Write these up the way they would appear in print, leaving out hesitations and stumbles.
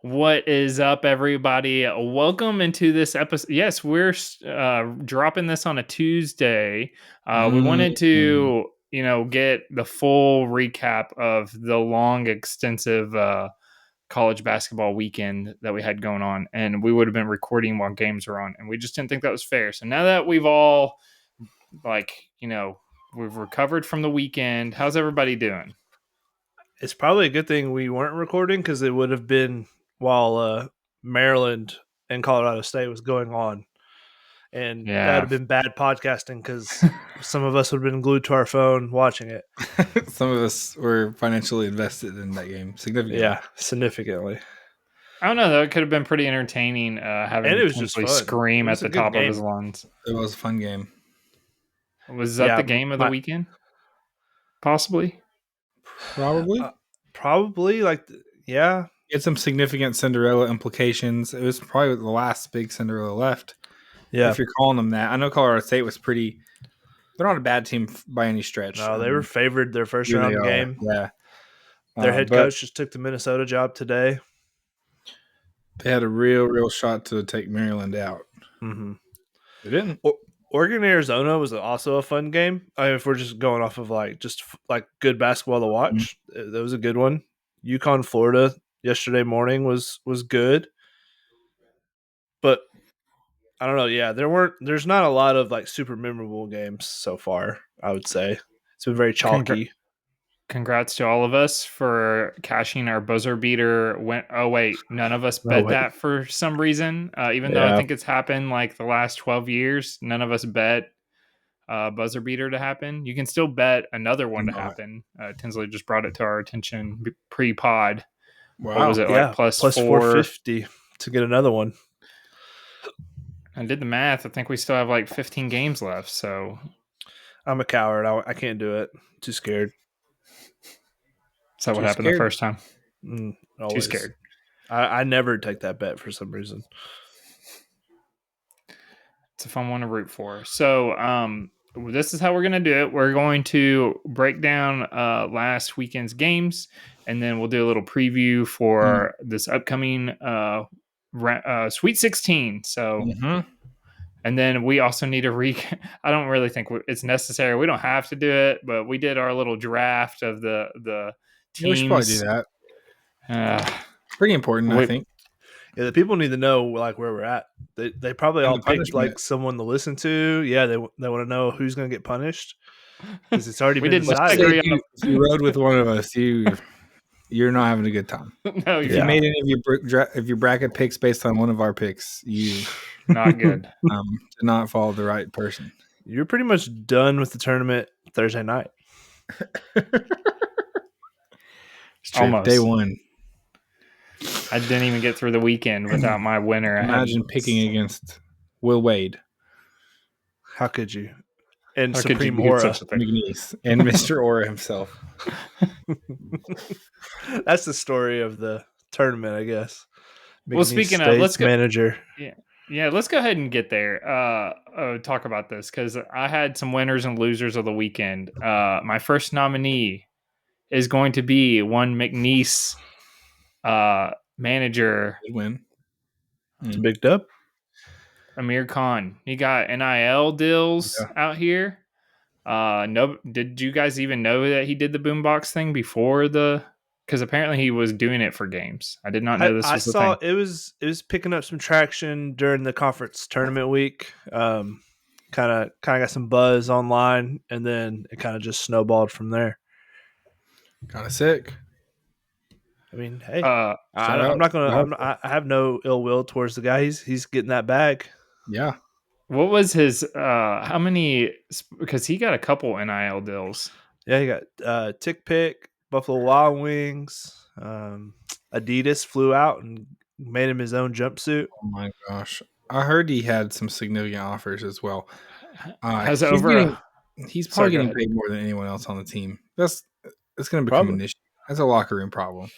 What is up, everybody? Welcome into this episode. Yes, we're dropping this on a Tuesday. We wanted Mm. to, get the full recap of the long, extensive college basketball weekend that we had going on, and we would have been recording while games were on, and we just didn't think that was fair. So now that we've all, we've recovered from the weekend, how's everybody doing? It's probably a good thing we weren't recording because it would have been while Maryland and Colorado State was going on. And that would have been bad podcasting because some of us would have been glued to our phone watching it. Some of us were financially invested in that game significantly. Yeah, significantly. I don't know, though. It could have been pretty entertaining having And it to was just potentially fun. scream It at was the a good top of game. his lungs. It was a fun game. Was that the game of the weekend? Possibly. Probably. Yeah. It had some significant Cinderella implications. It was probably the last big Cinderella left. Yeah. If you're calling them that. I know Colorado State was pretty... They're not a bad team by any stretch. No, they were favored their first round game. Yeah. Their head coach just took the Minnesota job today. They had a real shot to take Maryland out. Mm-hmm. They didn't. Oregon, Arizona was also a fun game. If we're just going off of just good basketball to watch, that was a good one. UConn, Florida yesterday morning was good, but I don't know. Yeah, there's not a lot of super memorable games so far. I would say it's been very chalky. Congrats to all of us for cashing our buzzer beater. None of us bet that for some reason. Even though I think it's happened the last 12 years, none of us bet buzzer beater to happen. You can still bet another one to happen. Tinsley just brought it to our attention pre-pod. Wow. What was it? Plus 450 to get another one. I did the math. I think we still have 15 games left. So I'm a coward. I can't do it. Too scared. Is that what happened the first time? Too scared. I never take that bet for some reason. It's a fun one to root for. So this is how we're going to do it. We're going to break down last weekend's games, and then we'll do a little preview for this upcoming Sweet 16. So, and then we also need to I don't really think it's necessary. We don't have to do it, but we did our little draft of the teams. Yeah, we should probably do that. Pretty important, I think. Yeah, the people need to know where we're at. They probably all picked someone to listen to. Yeah, they want to know who's going to get punished because it's already been decided. If you rode with one of us, you're not having a good time. No, if you made any of your bracket picks based on one of our picks, you not good. Did not follow the right person. You're pretty much done with the tournament Thursday night. Almost day one. I didn't even get through the weekend without my winner. Imagine picking against Will Wade. How could you? And Supreme Aura. McNeese and Mr. Aura himself. That's the story of the tournament, I guess. McNeese, well, speaking of, let's go. Manager. Yeah, let's go ahead and get there. Talk about this because I had some winners and losers of the weekend. My first nominee is going to be one McNeese manager. Good win. It's a big dub. Amir Khan. He got NIL deals out here. Did you guys even know that he did the boombox thing before because apparently he was doing it for games. I did not know this was the thing. I saw it was picking up some traction during the conference tournament week. Kind of got some buzz online, and then it kind of just snowballed from there. Kind of sick. I mean, hey, I'm not gonna. I have no ill will towards the guy. He's getting that bag. Yeah. What was his? How many? Because he got a couple NIL deals. Yeah, he got Tick Pick, Buffalo Wild Wings, Adidas flew out and made him his own jumpsuit. Oh my gosh! I heard he had some significant offers as well. He's probably getting paid more than anyone else on the team. It's going to become an issue. That's a locker room problem.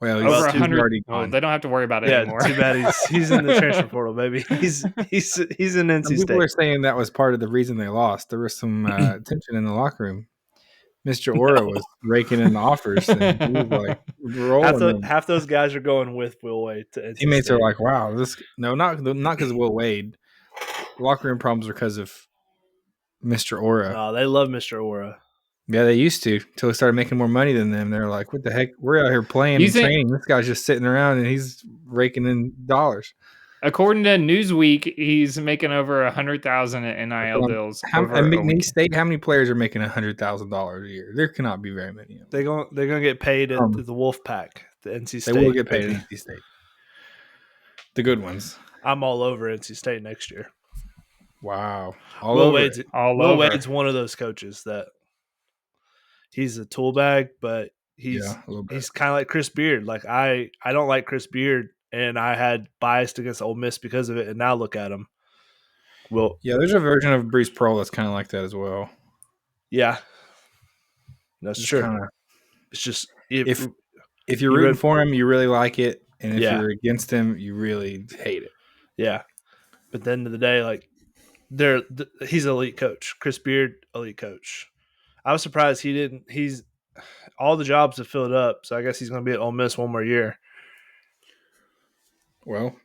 Well, over 100. Oh, they don't have to worry about it anymore. Too bad he's in the transfer portal, baby. He's in NC State. People were saying that was part of the reason they lost. There was some tension in the locker room. Mr. Aura was raking in the offers, and he was like rolling. Half those guys are going with Will Wade to NC Teammates State. are like, "Wow, not because of Will Wade. Locker room problems are because of Mr. Aura." No, they love Mr. Aura. Yeah, they used to until they started making more money than them. They're like, "What the heck? We're out here playing and training. This guy's just sitting around and he's raking in dollars." According to Newsweek, he's making over 100,000 in NIL deals. At McNeese State, how many players are making $100,000 a year? There cannot be very many. They're gonna get paid at the Wolf Pack, the NC State. They will get paid at NC State. The good ones. I'm all over NC State next year. Wow, Will Wade's one of those coaches that he's a tool bag, but he's kind of like Chris Beard. Like I don't like Chris Beard, and I had biased against Ole Miss because of it, and now look at him. Well, yeah, there's a version of Breeze Pearl that's kind of like that as well. Yeah, that's true. It's just if you're rooting for him, you really like it, and if you're against him, you really hate it. Yeah, but at the end of the day, like he's an elite coach. Chris Beard, elite coach. I was surprised he didn't. He's all the jobs have filled up, so I guess he's going to be at Ole Miss one more year. Well,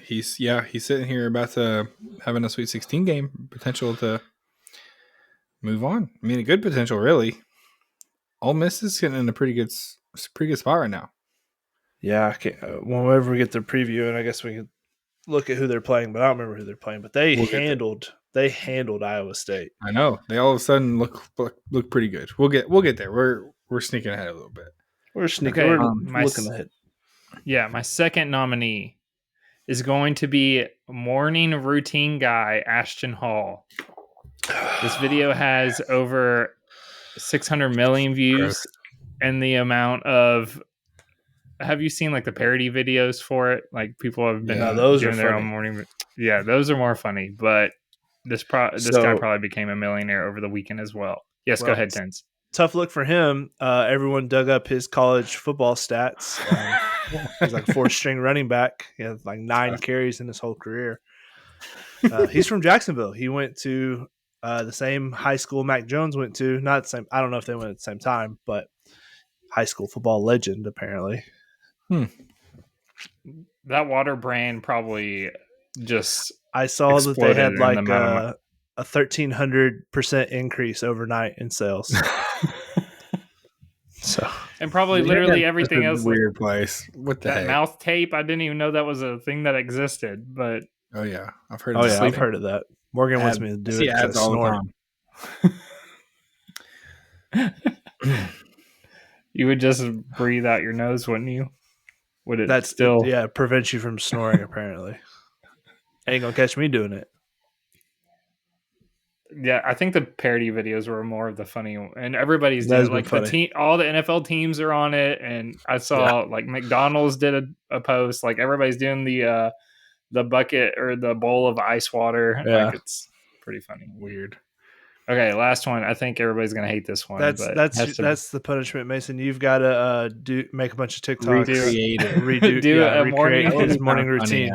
he's sitting here about to having a Sweet 16 game potential to move on. I mean, a good potential, really. Ole Miss is getting in a pretty good spot right now. Yeah, I can't, whenever we get their preview, and I guess we can look at who they're playing, but I don't remember who they're playing. But they handled Iowa State. I know they all of a sudden look pretty good. We'll get there. We're sneaking ahead a little bit. We're sneaking. We're looking ahead. Yeah, my second nominee is going to be morning routine guy Ashton Hall. This video has over 600 million views, and the amount of have you seen like the parody videos for it? Like people have been doing their own morning. Yeah, those are more funny. But this guy probably became a millionaire over the weekend as well. Yes, go ahead, Tens. Tough look for him. Everyone dug up his college football stats. He's like a 4th-string running back. He had like 9 carries in his whole career. He's from Jacksonville. He went to the same high school Mac Jones went to. Not the same. I don't know if they went at the same time, but high school football legend apparently. That water brand probably just. I saw that they had like a 1,300% increase overnight in sales. So and probably literally everything else. Weird place. What the heck? Mouth tape. I didn't even know that was a thing that existed. But oh yeah, I've heard. I've heard of that. Morgan wants me to do it. Ads all the time. You would just breathe out your nose, wouldn't you? Would it still? Yeah, prevents you from snoring. Apparently, ain't gonna catch me doing it. Yeah, I think the parody videos were more of the funny, and everybody's doing it. Like the team, all the NFL teams are on it, and I saw like McDonald's did a post. Like everybody's doing the bucket or the bowl of ice water. Yeah, like, it's pretty funny. Weird. Okay, last one. I think everybody's gonna hate this one. That's the punishment, Mason. You've got to make a bunch of TikToks, recreate his morning routine.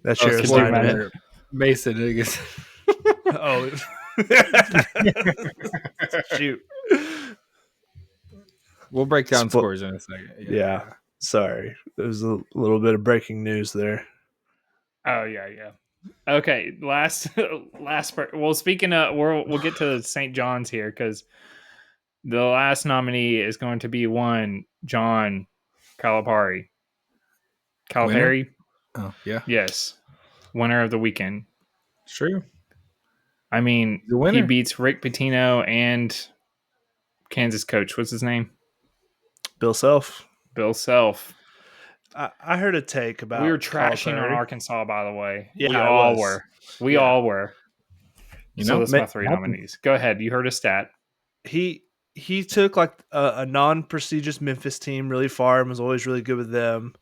That's your assignment, Mason. Oh, shoot! We'll break down scores in a second. Yeah. Sorry, there's a little bit of breaking news there. Oh yeah. Okay, last part. Well, speaking of, we'll get to St. John's here because the last nominee is going to be one John Calipari. Calipari. Oh yeah. Yes, winner of the weekend. True. I mean, he beats Rick Pitino and Kansas coach. What's his name? Bill Self. I heard a take about we were trashing on Arkansas, by the way. Yeah, we all were. So that's my 3 nominees. Go ahead. You heard a stat. He took like a non-prestigious Memphis team really far and was always really good with them.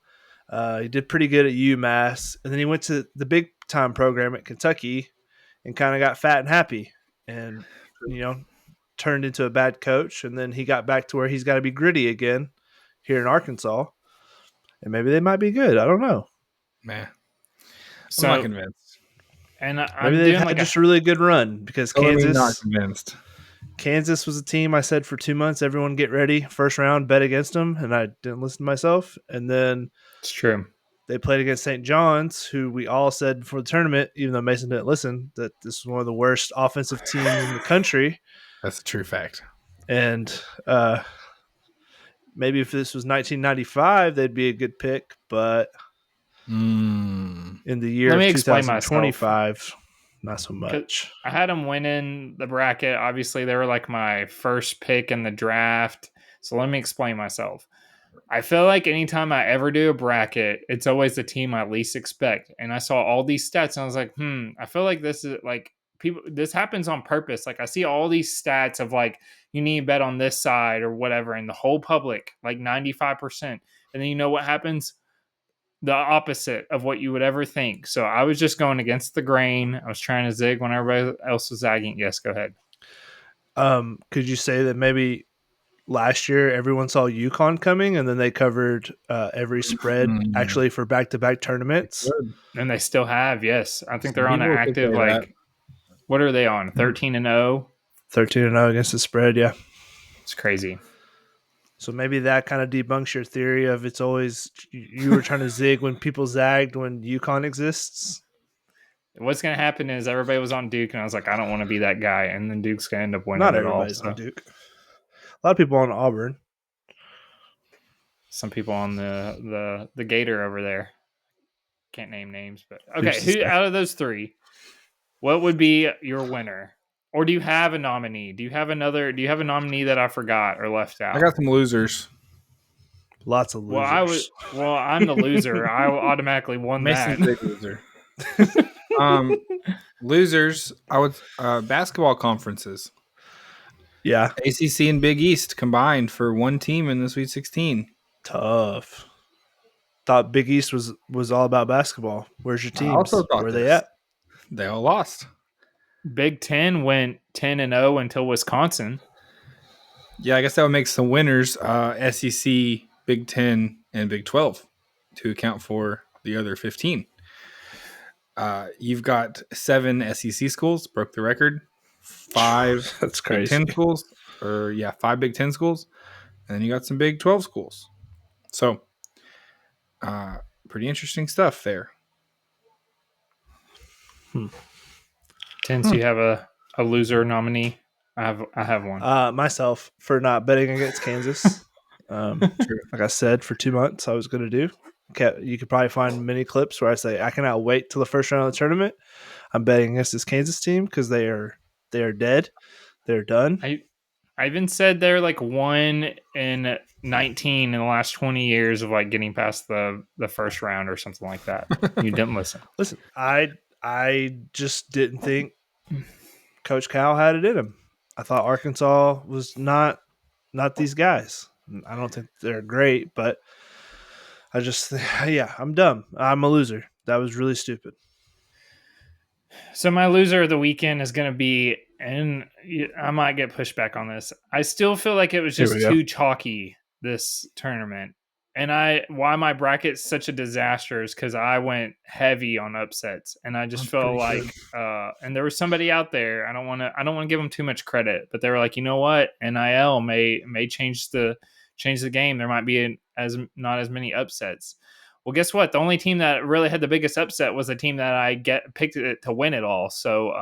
He did pretty good at UMass, and then he went to the big time program at Kentucky and kind of got fat and happy, and turned into a bad coach. And then he got back to where he's got to be gritty again here in Arkansas, and maybe they might be good. I don't know. Man, I'm not convinced. And maybe they've had just a really good run because Kansas not convinced. Kansas was a team I said for 2 months, everyone get ready. First round, bet against them, and I didn't listen to myself. And then It's true. they played against St. John's, who we all said before the tournament, even though Mason didn't listen, that this is one of the worst offensive teams in the country. That's a true fact. And maybe if this was 1995, they'd be a good pick. But in the year Let of me explain myself. 2025, not so much. I had them winning the bracket. Obviously, they were like my first pick in the draft. So let me explain myself. I feel like anytime I ever do a bracket, it's always the team I least expect. And I saw all these stats and I was like, I feel like this is like people, this happens on purpose. Like I see all these stats of like, you need to bet on this side or whatever. And the whole public, like 95%. And then you know what happens? The opposite of what you would ever think. So I was just going against the grain. I was trying to zig when everybody else was zagging. Yes, go ahead. Could you say that maybe last year everyone saw UConn coming and then they covered every spread actually for back-to-back tournaments? And they still have, yes. I think Some they're on an people active, say like, that. what are they on? 13-0? 13-0 against the spread, yeah. It's crazy. So maybe that kind of debunks your theory of it's always you were trying to zig when people zagged when UConn exists. What's going to happen is everybody was on Duke, and I was like, I don't want to be that guy. And then Duke's going to end up winning Not it all. everybody's on Duke. A lot of people on Auburn. Some people on the Gator over there. Can't name names, but okay. Who out of those three, what would be your winner? Or do you have a nominee? Do you have a nominee that I forgot or left out? I got some losers. Lots of losers. I'm the loser. I automatically won Mason's that. big loser. Losers, I would basketball conferences. Yeah. ACC and Big East combined for one team in the Sweet 16. Tough. Thought Big East was all about basketball. Where's your teams? also thought Where are this. they at? They all lost. Big Ten went 10-0 until Wisconsin. Yeah, I guess that would make some winners SEC, Big 10, and Big 12 to account for the other 15. You've got 7 SEC schools, broke the record. 5 That's Big crazy. 10 schools, 5 Big 10 schools, and then you got some Big 12 schools. So, pretty interesting stuff there. Tense, you have a loser nominee? I have one. Myself for not betting against Kansas. Like I said, for 2 months I was going to do. You could probably find many clips where I say I cannot wait till the first round of the tournament. I'm betting against this Kansas team because they are dead. They're done. I even said they're like 1 in 19 in the last 20 years of like getting past the first round or something like that. You didn't listen. Listen, I just didn't think Coach Cal had it in him. I thought Arkansas was not these guys. I don't think they're great, but I'm dumb. I'm a loser. That was really stupid. So my loser of the weekend is going to be, and I might get pushed back on this. I still feel like it was just too chalky this tournament. And why my bracket's such a disaster is because I went heavy on upsets, and I just felt like, and there was somebody out there. I don't want to give them too much credit, but they were like, you know what, NIL may change the game. There might be not as many upsets. Well, guess what? The only team that really had the biggest upset was the team that I picked it to win it all. So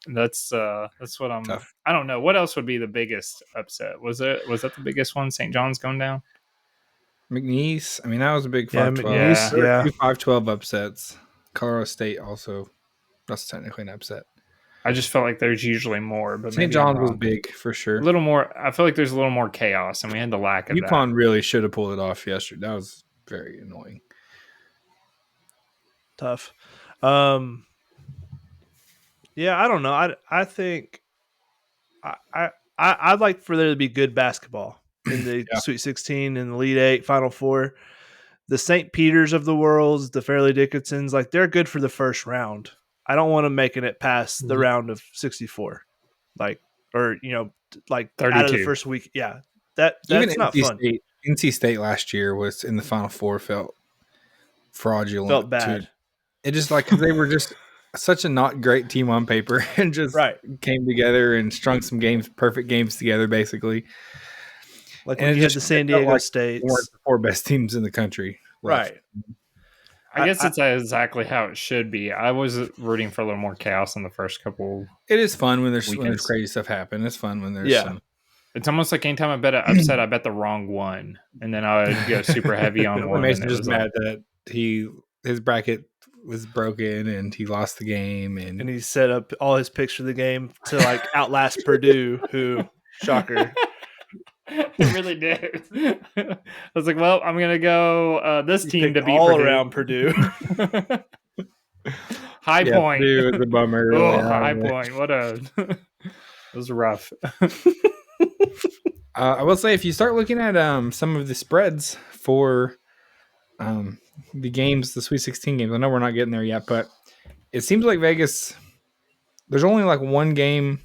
that's what I'm. Tough. I don't know what else would be the biggest upset. Was that the biggest one? St. John's going down. McNeese. I mean, that was a big 5-12. Yeah, there were 2 5-12 upsets. Colorado State also. That's technically an upset. I just felt like there's usually more, but St. John's was big for sure. A little more. I feel like there's a little more chaos, and we had the lack of UConn really should have pulled it off yesterday. That was very annoying. Tough. Yeah, I don't know. I think I'd like for there to be good basketball in the Sweet 16 and the Elite 8, Final 4. The St. Peters of the world, the Fairleigh Dickinsons, like they're good for the first round. I don't want them making it past the round of 64, like 32 out of the first week. Yeah, that's not fun. NC State last year was in the Final 4, felt fraudulent. Felt bad. It just like because they were just such a not great team on paper and just Right. came together and strung some games, perfect games together, basically. Like And when it you had just the San felt Diego like States. one of the 4 best teams in the country left. Right. I guess it's exactly how it should be. I was rooting for a little more chaos in the first couple. It is fun when there's Weekends. crazy stuff happen. It's fun when there's some. It's almost like anytime I bet an upset, I bet the wrong one, and then I would go super heavy on one. Mason And just mad that his bracket was broken and he lost the game, and he set up all his picks for the game to like outlast Purdue, who shocker. It really did. I was like, well, I'm gonna go this team to beat all Purdue. around Purdue. High point. Purdue is a bummer. Oh, High point. What a it was rough. I will say, if you start looking at some of the spreads for the games, the Sweet 16 games, I know we're not getting there yet, but it seems like Vegas, there's only like one game.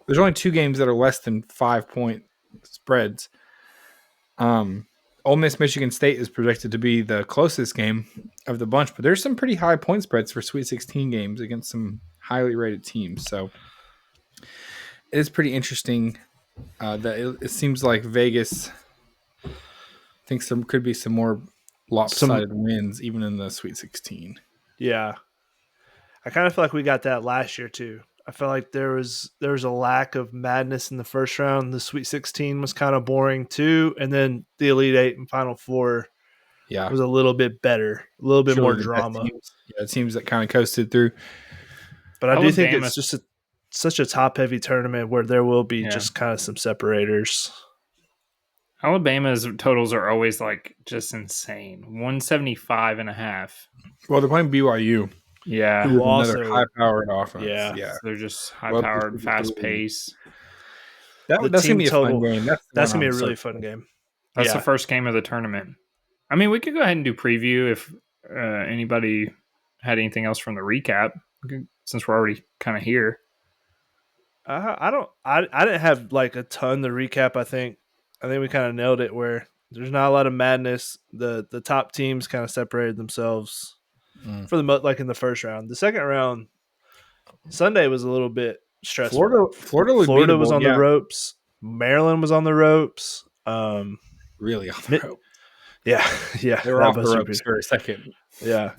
There's only 2 games that are less than 5-point spreads. Ole Miss Michigan State is projected to be the closest game of the bunch, but there's some pretty high point spreads for Sweet 16 games against some highly rated teams. So it is pretty interesting that it seems like Vegas thinks there could be some more lopsided wins even in the Sweet 16. Yeah. I kind of feel like we got that last year too. I felt like there was a lack of madness in the first round. The Sweet 16 was kind of boring too, and then the Elite 8 and Final 4 was a little bit better, a little bit more drama. It seems that kind of coasted through. But I do think it's just such a top-heavy tournament where there will be just kind of some separators. Alabama's totals are always like just insane. 175.5. Well, they're playing BYU. Yeah. Another high-powered offense. Yeah. They're just high-powered, fast pace. That's going to be a fun game. That's going to be a really fun game. That's the first game of the tournament. I mean, we could go ahead and do preview if anybody had anything else from the recap, since we're already kind of here. I didn't have like a ton to recap. I think we kind of nailed it where there's not a lot of madness. The top teams kind of separated themselves for the like in the first round. The second round, Sunday was a little bit stressful. Florida was on the ropes. Maryland was on the ropes. Really on the rope. Yeah. They were off the ropes for a second. Yeah.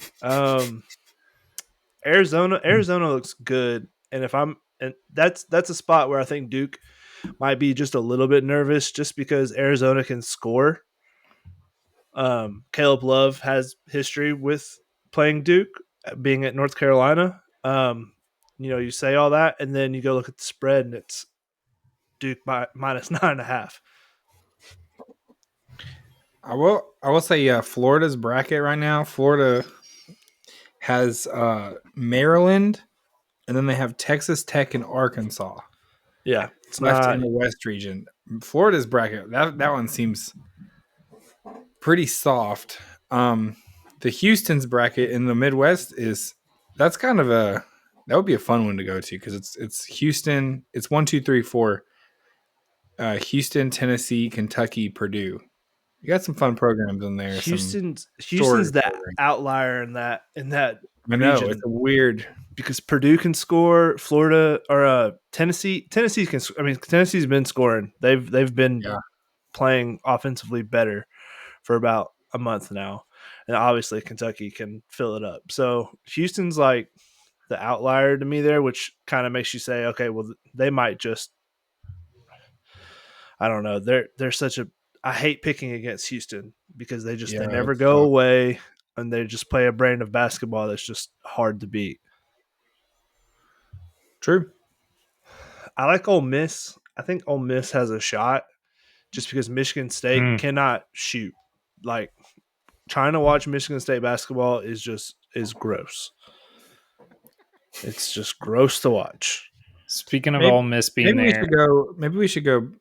Arizona looks good, and that's a spot where I think Duke might be just a little bit nervous just because Arizona can score. Caleb Love has history with playing Duke, being at North Carolina. You say all that, and then you go look at the spread, and it's Duke by minus 9.5. I will say Florida's bracket right now. Florida has Maryland, and then they have Texas Tech and Arkansas. Yeah, it's left in the West region. Florida's bracket, that one seems pretty soft. The Houston's bracket in the Midwest that would be a fun one to go to because it's Houston. It's 1, 2, 3, 4. Houston, Tennessee, Kentucky, Purdue. You got some fun programs in there. Houston's the outlier in that I know region. it's a weird because Purdue can score, Florida or Tennessee can. I mean, Tennessee's been scoring. They've been playing offensively better for about a month now, and obviously Kentucky can fill it up. So Houston's like the outlier to me there, which kind of makes you say, okay, well they might just. I don't know. They're such a. I hate picking against Houston because they never go away, and they just play a brand of basketball that's just hard to beat. True. I like Ole Miss. I think Ole Miss has a shot just because Michigan State cannot shoot. Like trying to watch Michigan State basketball is gross. It's just gross to watch. Speaking of Ole Miss being maybe we should go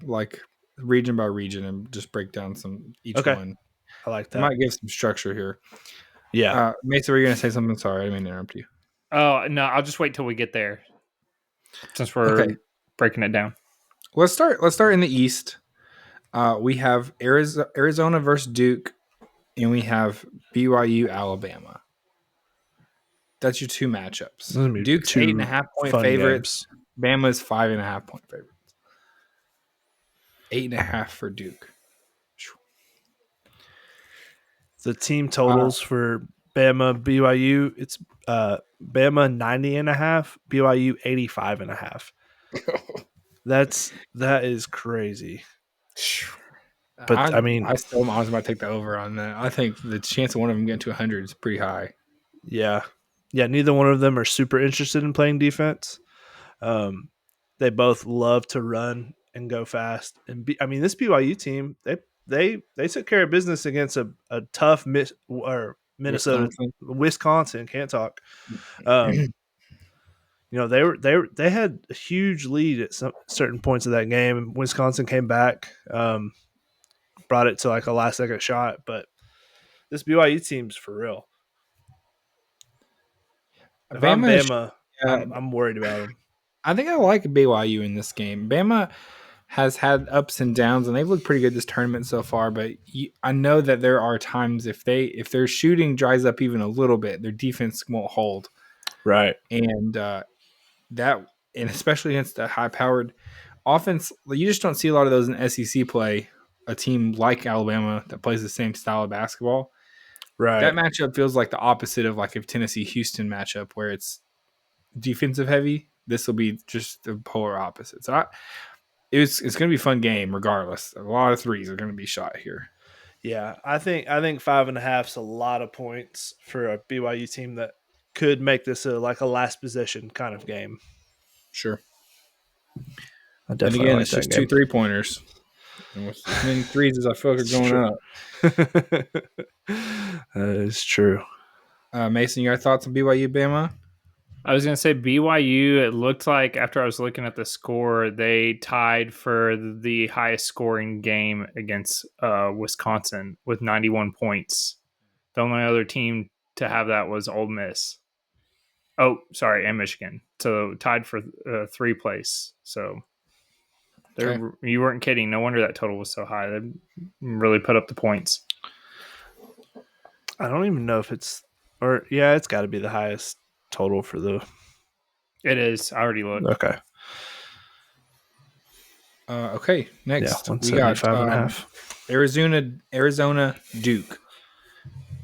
like region by region and just break down each one. I like that. I might give some structure here. Yeah. Mason, were you going to say something? Sorry, I didn't mean to interrupt you. Oh, no, I'll just wait till we get there since we're breaking it down. Let's start in the East. We have Arizona versus Duke, and we have BYU, Alabama. That's your two matchups. Those are gonna be Duke's two 8.5-point fun favorites. games. Bama's 5.5-point favorites. 8.5 for Duke. The team totals for Bama BYU, it's Bama 90.5, BYU 85.5. That is crazy. But I mean, I was about to take the over on that. I think the chance of one of them getting to 100 is pretty high. yeah. Neither one of them are super interested in playing defense. They both love to run and go fast. And this BYU team, they took care of business against a tough Minnesota, Wisconsin. Can't talk. They had a huge lead at some certain points of that game. Wisconsin came back, brought it to like a last second shot. But this BYU team's for real. If I'm Bama, I'm worried about them. I think I like BYU in this game. Bama has had ups and downs, and they've looked pretty good this tournament so far. But I know that there are times if their shooting dries up even a little bit, their defense won't hold. Right. And and especially against a high-powered offense, you just don't see a lot of those in SEC play. A team like Alabama that plays the same style of basketball. Right. That matchup feels like the opposite of like a Tennessee-Houston matchup where it's defensive heavy. This will be just the polar opposite. So it's going to be a fun game regardless. A lot of threes are going to be shot here. Yeah, I think 5.5 is a lot of points for a BYU team that could make this a last possession kind of game. Sure. I definitely and again, like it's that just game. 2 3-pointers. And with as many threes as I feel like are going up. That is true. Mason, your thoughts on BYU Bama? I was going to say BYU, it looked like after I was looking at the score, they tied for the highest scoring game against Wisconsin with 91 points. The only other team to have that was Ole Miss. Oh, sorry, and Michigan. So tied for 3rd place. So you weren't kidding. No wonder that total was so high. They really put up the points. I don't even know if it's it's got to be the highest total for the. It is. I already looked. Okay. Okay. Next, we got 175.5. Arizona Duke.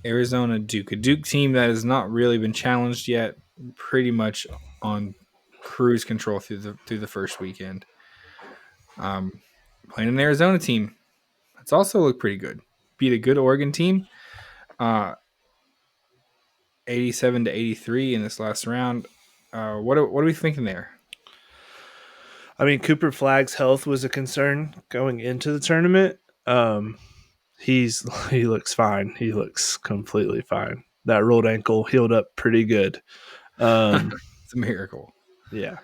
Arizona Duke, a Duke team that has not really been challenged yet, pretty much on cruise control through the first weekend. Playing an Arizona team, that's also looked pretty good. Beat a good Oregon team, 87-83 in this last round. What are we thinking there? I mean, Cooper Flagg's health was a concern going into the tournament. He looks fine. He looks completely fine. That rolled ankle healed up pretty good. It's a miracle. Yeah.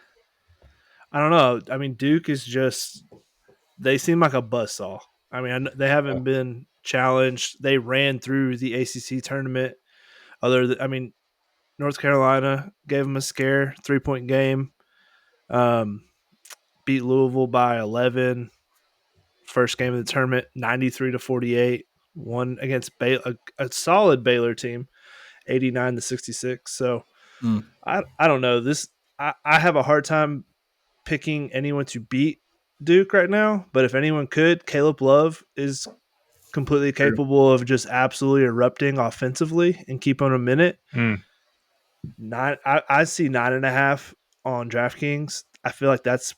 I don't know. I mean, Duke is just – they seem like a buzzsaw. I mean, they haven't been challenged. They ran through the ACC tournament. North Carolina gave them a scare, 3-point game. Beat Louisville by 11. First game of the tournament, 93-48. Won against a solid Baylor team, 89-66. So I don't know. I have a hard time picking anyone to beat Duke right now. But if anyone could, Caleb Love is completely capable of just absolutely erupting offensively and keep on a minute. I see 9.5 on DraftKings. I feel like that's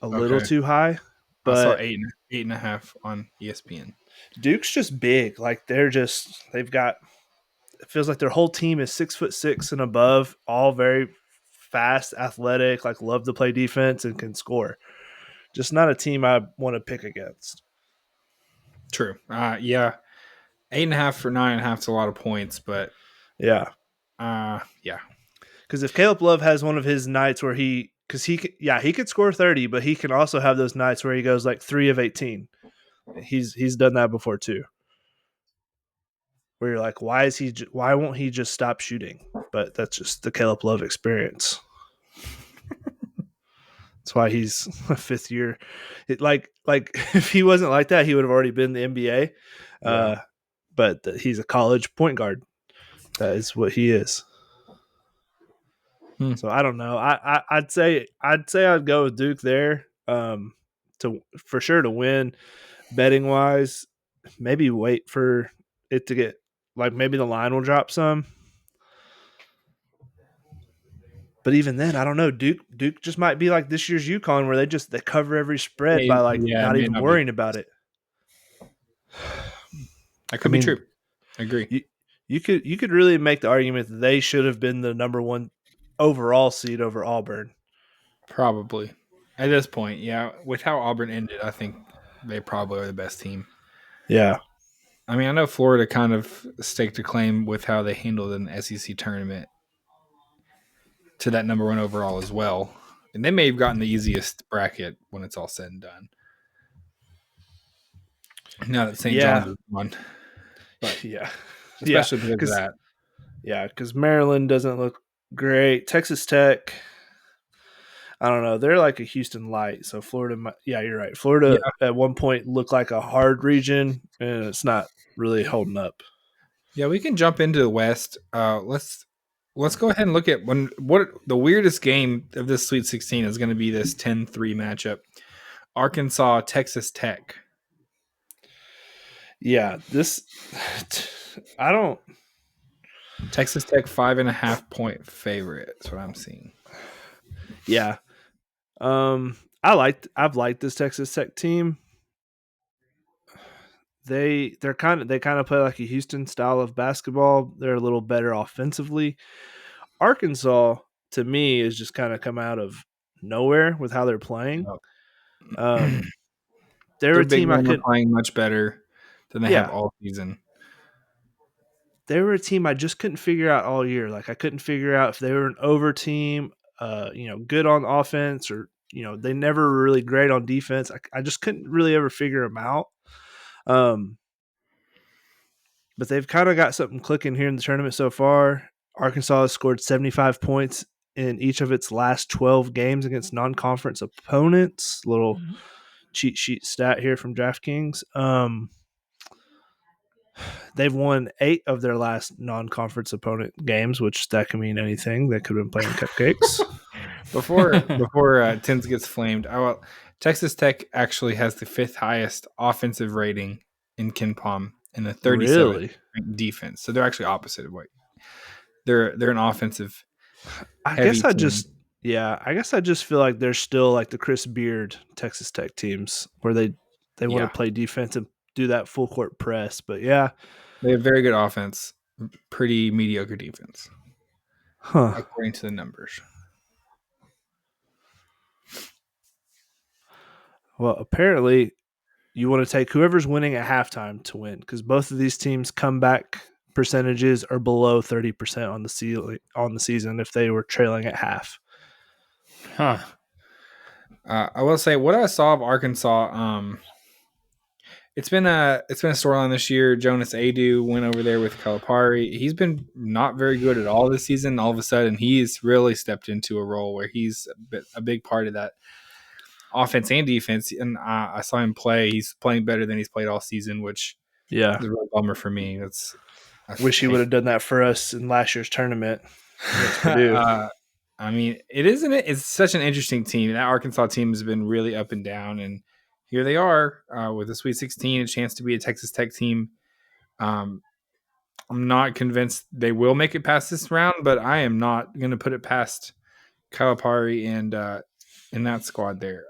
a little too high. But I saw 8.5 on ESPN. Duke's just big. Like they've got. It feels like their whole team is 6'6" and above, all very fast, athletic, like love to play defense and can score. Just not a team I want to pick against. True. 8.5 for 9.5 is a lot of points, but yeah. Because if Caleb Love has one of his nights where he could score 30, but he can also have those nights where he goes like 3 of 18. He's done that before too. Where you're like, why won't he just stop shooting? But that's just the Caleb Love experience. That's why he's a 5th year. Like if he wasn't like that, he would have already been in the NBA. But he's a college point guard. That is what he is. So I don't know. I'd say I'd go with Duke there. To for sure to win. Betting wise, maybe wait for it to get like maybe the line will drop some. But even then, I don't know. Duke just might be like this year's UConn, where they cover every spread by like Yeah, not it may even not be. worrying about it. That could be true. I agree. You could really make the argument that they should have been the number one overall seed over Auburn. Probably. At this point, yeah. With how Auburn ended, I think they probably are the best team. Yeah. I mean, I know Florida kind of staked a claim with how they handled an SEC tournament to that number one overall as well. And they may have gotten the easiest bracket when it's all said and done. Now that St. John's is won. But yeah. especially because of that. Yeah, because Maryland doesn't look great. Texas Tech, I don't know. They're like a Houston light. So Florida, yeah, you're right. Florida at one point looked like a hard region, and it's not really holding up. Yeah, we can jump into the West. Let's go ahead and look at what the weirdest game of this Sweet 16 is going to be. This 10-3 matchup, Arkansas Texas Tech. Yeah, I don't. Texas Tech 5.5-point favorite. That's what I'm seeing. Yeah, I've liked this Texas Tech team. They kind of play like a Houston style of basketball. They're a little better offensively. Arkansas, to me, is just kind of come out of nowhere with how they're playing. They're a team I could playing much better than they have all season. They were a team I just couldn't figure out all year. Like I couldn't figure out if they were an over team, good on offense, or they never were really great on defense. I just couldn't really ever figure them out. But they've kind of got something clicking here in the tournament so far. Arkansas has scored 75 points in each of its last 12 games against non-conference opponents. Little cheat sheet stat here from DraftKings. They've won 8 of their last non-conference opponent games, which that can mean anything. They could have been playing cupcakes. Before Tins gets flamed, Texas Tech actually has the 5th highest offensive rating in KenPom and the 37th defense. So they're actually opposite of what they're an offensive. I guess I just feel like they're still like the Chris Beard Texas Tech teams where they want to play defense and do that full court press. But yeah, they have very good offense, pretty mediocre defense, according to the numbers. Well, apparently you want to take whoever's winning at halftime to win because both of these teams' comeback percentages are below 30% on the season if they were trailing at half. I will say what I saw of Arkansas. It's been a storyline this year. Jonas Adu went over there with Calipari. He's been not very good at all this season. All of a sudden, he's really stepped into a role where he's a big part of that offense and defense. And I saw him play. He's playing better than he's played all season, which is a real bummer for me. I wish he would have done that for us in last year's tournament. I mean, it's such an interesting team. That Arkansas team has been really up and down, and here they are with the Sweet 16, a chance to be a Texas Tech team. I'm not convinced they will make it past this round, but I am not going to put it past Calipari and in that squad there.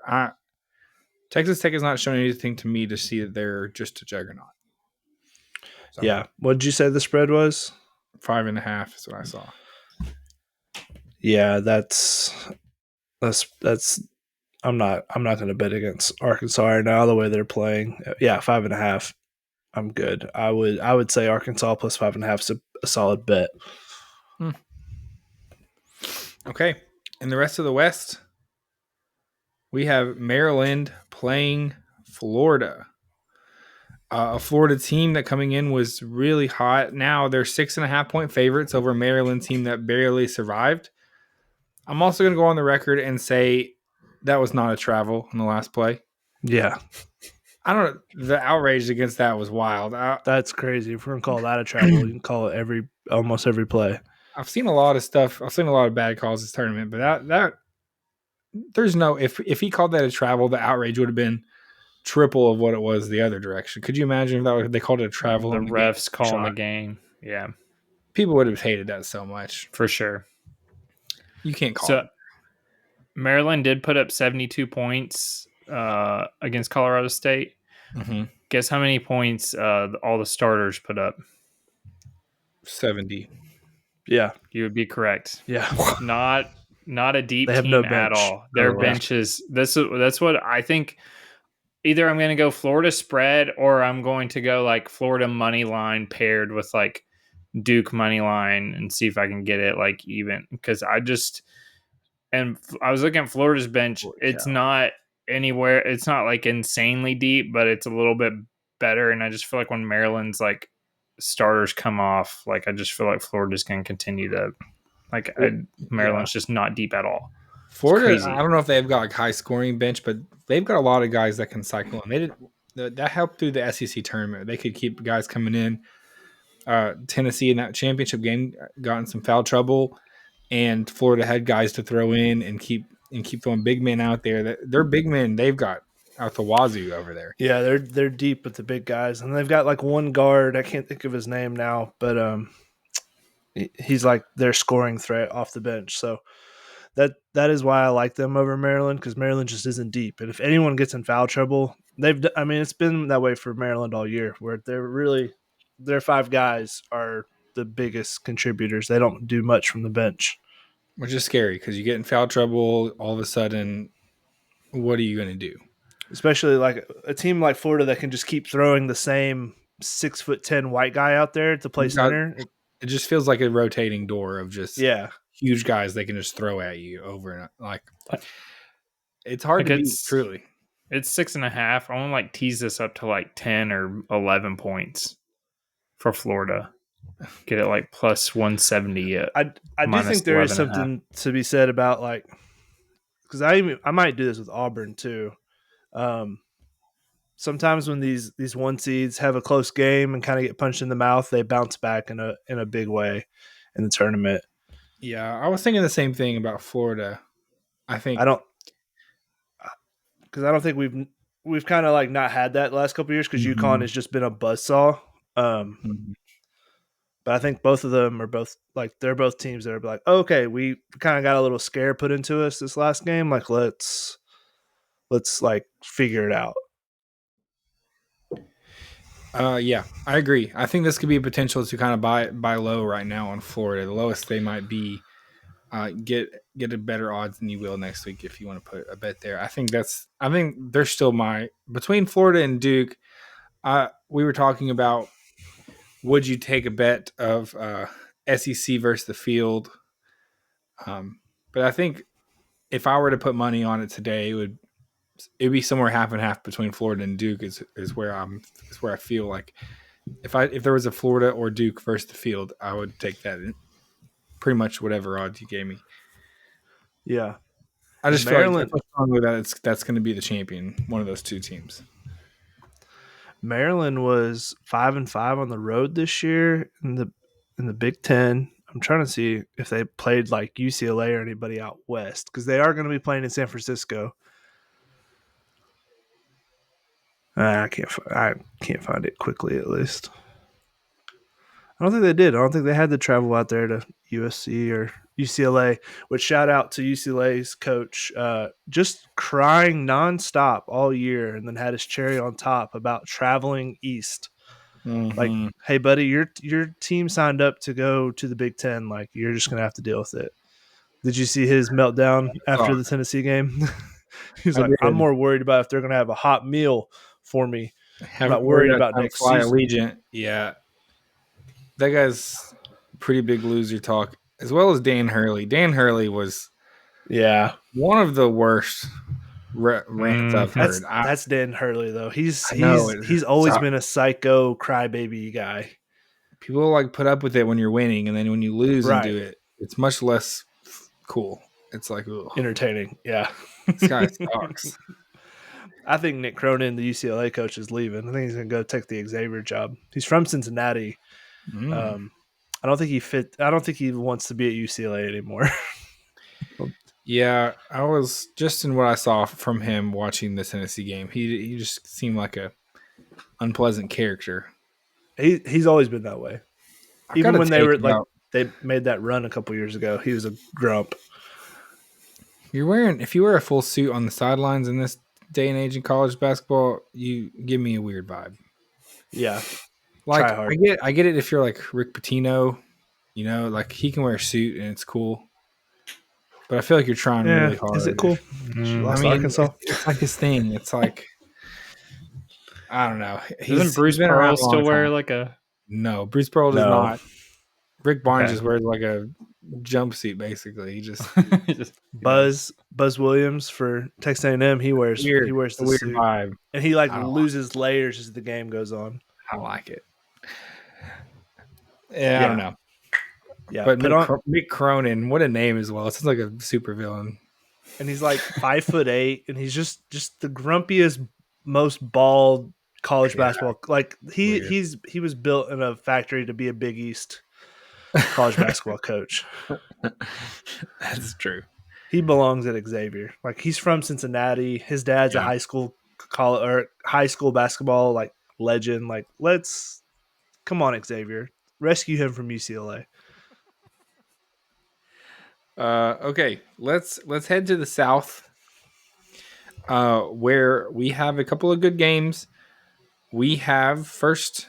Texas Tech has not shown anything to me to see that they're just a juggernaut. So, yeah. What did you say the spread was? 5.5 is what I saw. Yeah, that's I'm not going to bet against Arkansas right now the way they're playing. Yeah, 5.5. I'm good. I would say Arkansas plus 5.5 is a solid bet. Okay. And the rest of the West, we have Maryland playing Florida. A Florida team that coming in was really hot. Now they're 6.5-point favorites over a Maryland team that barely survived. I'm also going to go on the record and say that was not a travel in the last play. Yeah. I don't know. The outrage against that was wild. That's crazy. If we're going to call that a travel, you can call it almost every play. I've seen a lot of stuff. I've seen a lot of bad calls this tournament, but that there's no if he called that a travel, the outrage would have been triple of what it was the other direction. Could you imagine if they called it a travel? The and refs calling the shot? game. Yeah, People would have hated that so much. for sure. You can't call So it. Maryland did put up 72 points against Colorado State. Mm-hmm. Guess how many points all the starters put up? 70. Yeah, You would be correct. yeah. Not a deep They have team no at bench. all. Their bench is that's what I think. Either I'm going to go Florida spread or I'm going to go like Florida money line paired with like Duke money line and see if I can get it like even, because I was looking at Florida's bench. It's not anywhere. It's not like insanely deep, but it's a little bit better. And I just feel like when Maryland's like starters come off, like I just feel like Florida's going to continue to like Maryland's just not deep at all. Florida, I don't know if they've got like high scoring bench, but they've got a lot of guys that can cycle. And that helped through the SEC tournament. They could keep guys coming in. Tennessee in that championship game got in some foul trouble, and Florida had guys to throw in and keep throwing big men out there. They're big men. They've got out the wazoo over there. Yeah, they're deep with the big guys, and they've got like one guard. I can't think of his name now, but he's like their scoring threat off the bench. So that is why I like them over Maryland, because Maryland just isn't deep. And if anyone gets in foul trouble, it's been that way for Maryland all year, where their five guys are the biggest contributors. They don't do much from the bench, which is scary because you get in foul trouble all of a sudden. What are you going to do? Especially like a team like Florida that can just keep throwing the same 6'10" white guy out there to play center. It just feels like a rotating door of just yeah. huge guys they can just throw at you over and like it's hard to beat, truly. It's 6.5. I want to like tease this up to like 10 or 11 points for Florida. Get it like plus 170. I do think there is something to be said about like, because I might do this with Auburn too. Sometimes when these one seeds have a close game and kind of get punched in the mouth, they bounce back in a big way in the tournament. Yeah, I was thinking the same thing about Florida. I don't think we've kind of like not had that the last couple of years because UConn has just been a buzzsaw. But I think both of them are they're both teams that are like, okay, we kind of got a little scare put into us this last game. Like let's like figure it out. Yeah, I agree. I think this could be a potential to kind of buy low right now on Florida. The lowest they might be, get a better odds than you will next week if you want to put a bet there. I think they're still between Florida and Duke. We were talking about, would you take a bet of SEC versus the field? But I think if I were to put money on it today, it'd be somewhere half and half between Florida and Duke is where I feel like if there was a Florida or Duke versus the field, I would take that in pretty much whatever odds you gave me. Yeah. I just feel like strongly that's going to be the champion, one of those two teams. Maryland was 5-5 on the road this year in the Big Ten. I'm trying to see if they played like UCLA or anybody out west, because they are going to be playing in San Francisco. I can't find it quickly, at least. I don't think they did. I don't think they had to travel out there to USC or UCLA, which shout out to UCLA's coach, just crying nonstop all year and then had his cherry on top about traveling east. Mm-hmm. Like, hey, buddy, your team signed up to go to the Big Ten. Like, you're just going to have to deal with it. Did you see his meltdown after the Tennessee game? He's like, I'm more worried about if they're going to have a hot meal for me. I'm not worried about next season. Allegiant. Yeah. That guy's pretty big loser talk, as well as Dan Hurley. Dan Hurley was one of the worst rants I've heard. That's Dan Hurley, though. He's always been a psycho crybaby guy. People like put up with it when you're winning, and then when you lose and do it, it's much less cool. It's like entertaining. Yeah. This guy sucks. I think Nick Cronin, the UCLA coach, is leaving. I think he's going to go take the Xavier job. He's from Cincinnati. I don't think he fit. I don't think he wants to be at UCLA anymore. Yeah, I was just in what I saw from him watching the Tennessee game. He just seemed like a unpleasant character. He's always been that way. I Even gotta when they take were him like out. they made that run a couple years ago, he was a grump. If you wear a full suit on the sidelines in this day and age in college basketball, you give me a weird vibe. Yeah, Like try hard. I get it if you're like Rick Pitino, you know, like he can wear a suit and it's cool. But I feel like you're trying Yeah, really hard. is it cool? She Mm. I lost to mean, Arkansas. it's like his thing. It's like I don't know. Doesn't Bruce He's been around Pearl a long still wear time. like a? No, Bruce Pearl does No. not. Rick Barnes Okay. just wears like a jumpsuit, basically. He just Buzz Williams for Texas A&M. He wears weird, the weird suit, vibe. and he like I don't loses layers as the game goes on. I like it. Yeah, I don't know. Yeah, But put on, Mick Cronin, what a name as well. It sounds like a super villain. and he's like 5'8", and he's just the grumpiest, most bald college basketball. Like Weird. he was built in a factory to be a Big East college basketball coach. That's true. He belongs at Xavier. Like he's from Cincinnati. His dad's a high school basketball like legend. Like let's come on, Xavier, rescue him from UCLA. Okay, let's head to the South, where we have a couple of good games. We have first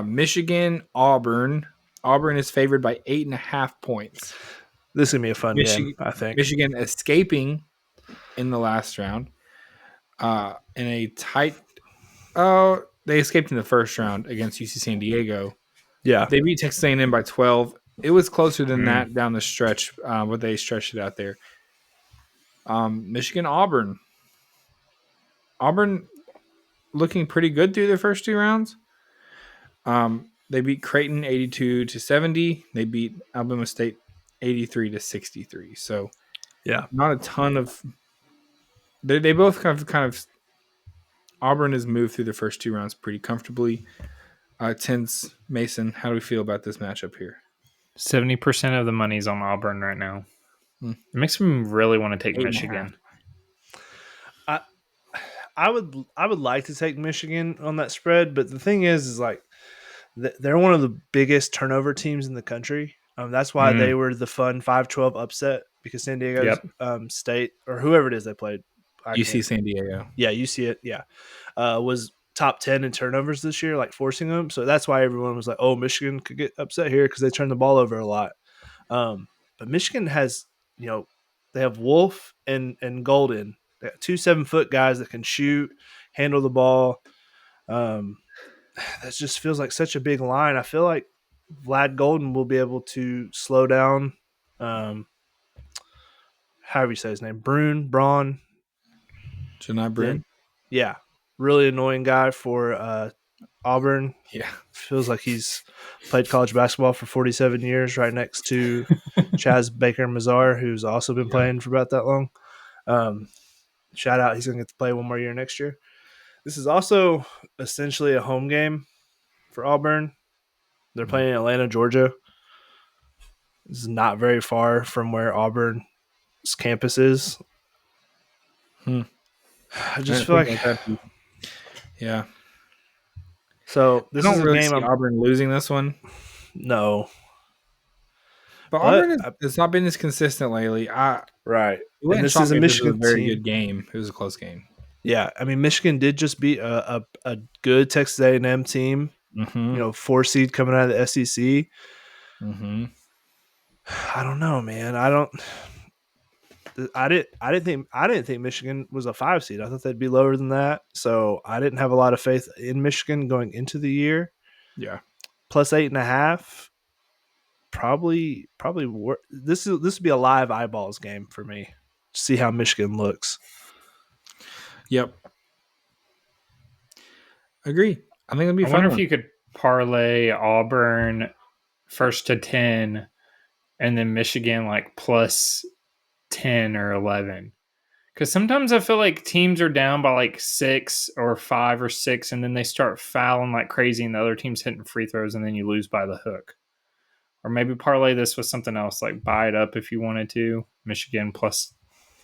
Michigan, Auburn. Auburn is favored by 8.5 points. This is gonna be a fun game, I think. Michigan escaping in the last round. In a tight. Oh, they escaped in the first round against UC San Diego. Yeah, They beat Texas A&M by 12. It was closer than that down the stretch, but they stretched it out there. Michigan, Auburn. Auburn looking pretty good through their first two rounds. They beat Creighton 82-70. They beat Alabama State 83-63. So yeah. not a ton of. They both kind of. Auburn has moved through the first two rounds pretty comfortably. Tense, Mason, how do we feel about this matchup here? 70% of the money's on Auburn right now. Hmm. It makes me really want to take 8.5. Michigan. I would like to take Michigan on that spread, but the thing is like they're one of the biggest turnover teams in the country. That's why they were the fun 5-12 upset because San Diego State or whoever it is they played. UC San Diego. Yeah, you see it. Yeah. Was top 10 in turnovers this year, like forcing them. So that's why everyone was like, oh, Michigan could get upset here because they turn the ball over a lot. But Michigan has, they have Wolf and Golden. They got 2 7-foot guys that can shoot, handle the ball. That just feels like such a big line. I feel like Vlad Golden will be able to slow down, however you say his name, Braun. Janai Brune? Yeah. Really annoying guy for Auburn. Yeah. Feels like he's played college basketball for 47 years right next to Chaz Baker-Mazar, who's also been playing for about that long. Shout out. He's going to get to play one more year next year. This is also essentially a home game for Auburn. They're playing in Atlanta, Georgia. This is not very far from where Auburn's campus is. I just feel like yeah. So this I is don't a really game see Auburn losing this one. No. But Auburn has not been as consistent lately. Right. And this is a Michigan very team. good game. It was a close game. Yeah, I mean Michigan did just beat a good Texas A&M team. Mm-hmm. 4 seed coming out of the SEC. Mm-hmm. I don't know, man. I didn't think Michigan was a 5 seed. I thought they'd be lower than that. So I didn't have a lot of faith in Michigan going into the year. Yeah. Plus 8.5. Probably this would be a live eyeballs game for me. See how Michigan looks. Yep. Agree. I think it'll be I fun. wonder if you could parlay Auburn first to 10 and then Michigan like plus 10 or 11. Because sometimes I feel like teams are down by like 6 or 5 or 6 and then they start fouling like crazy and the other team's hitting free throws and then you lose by the hook. or maybe parlay this with something else, like buy it up if you wanted to. Michigan plus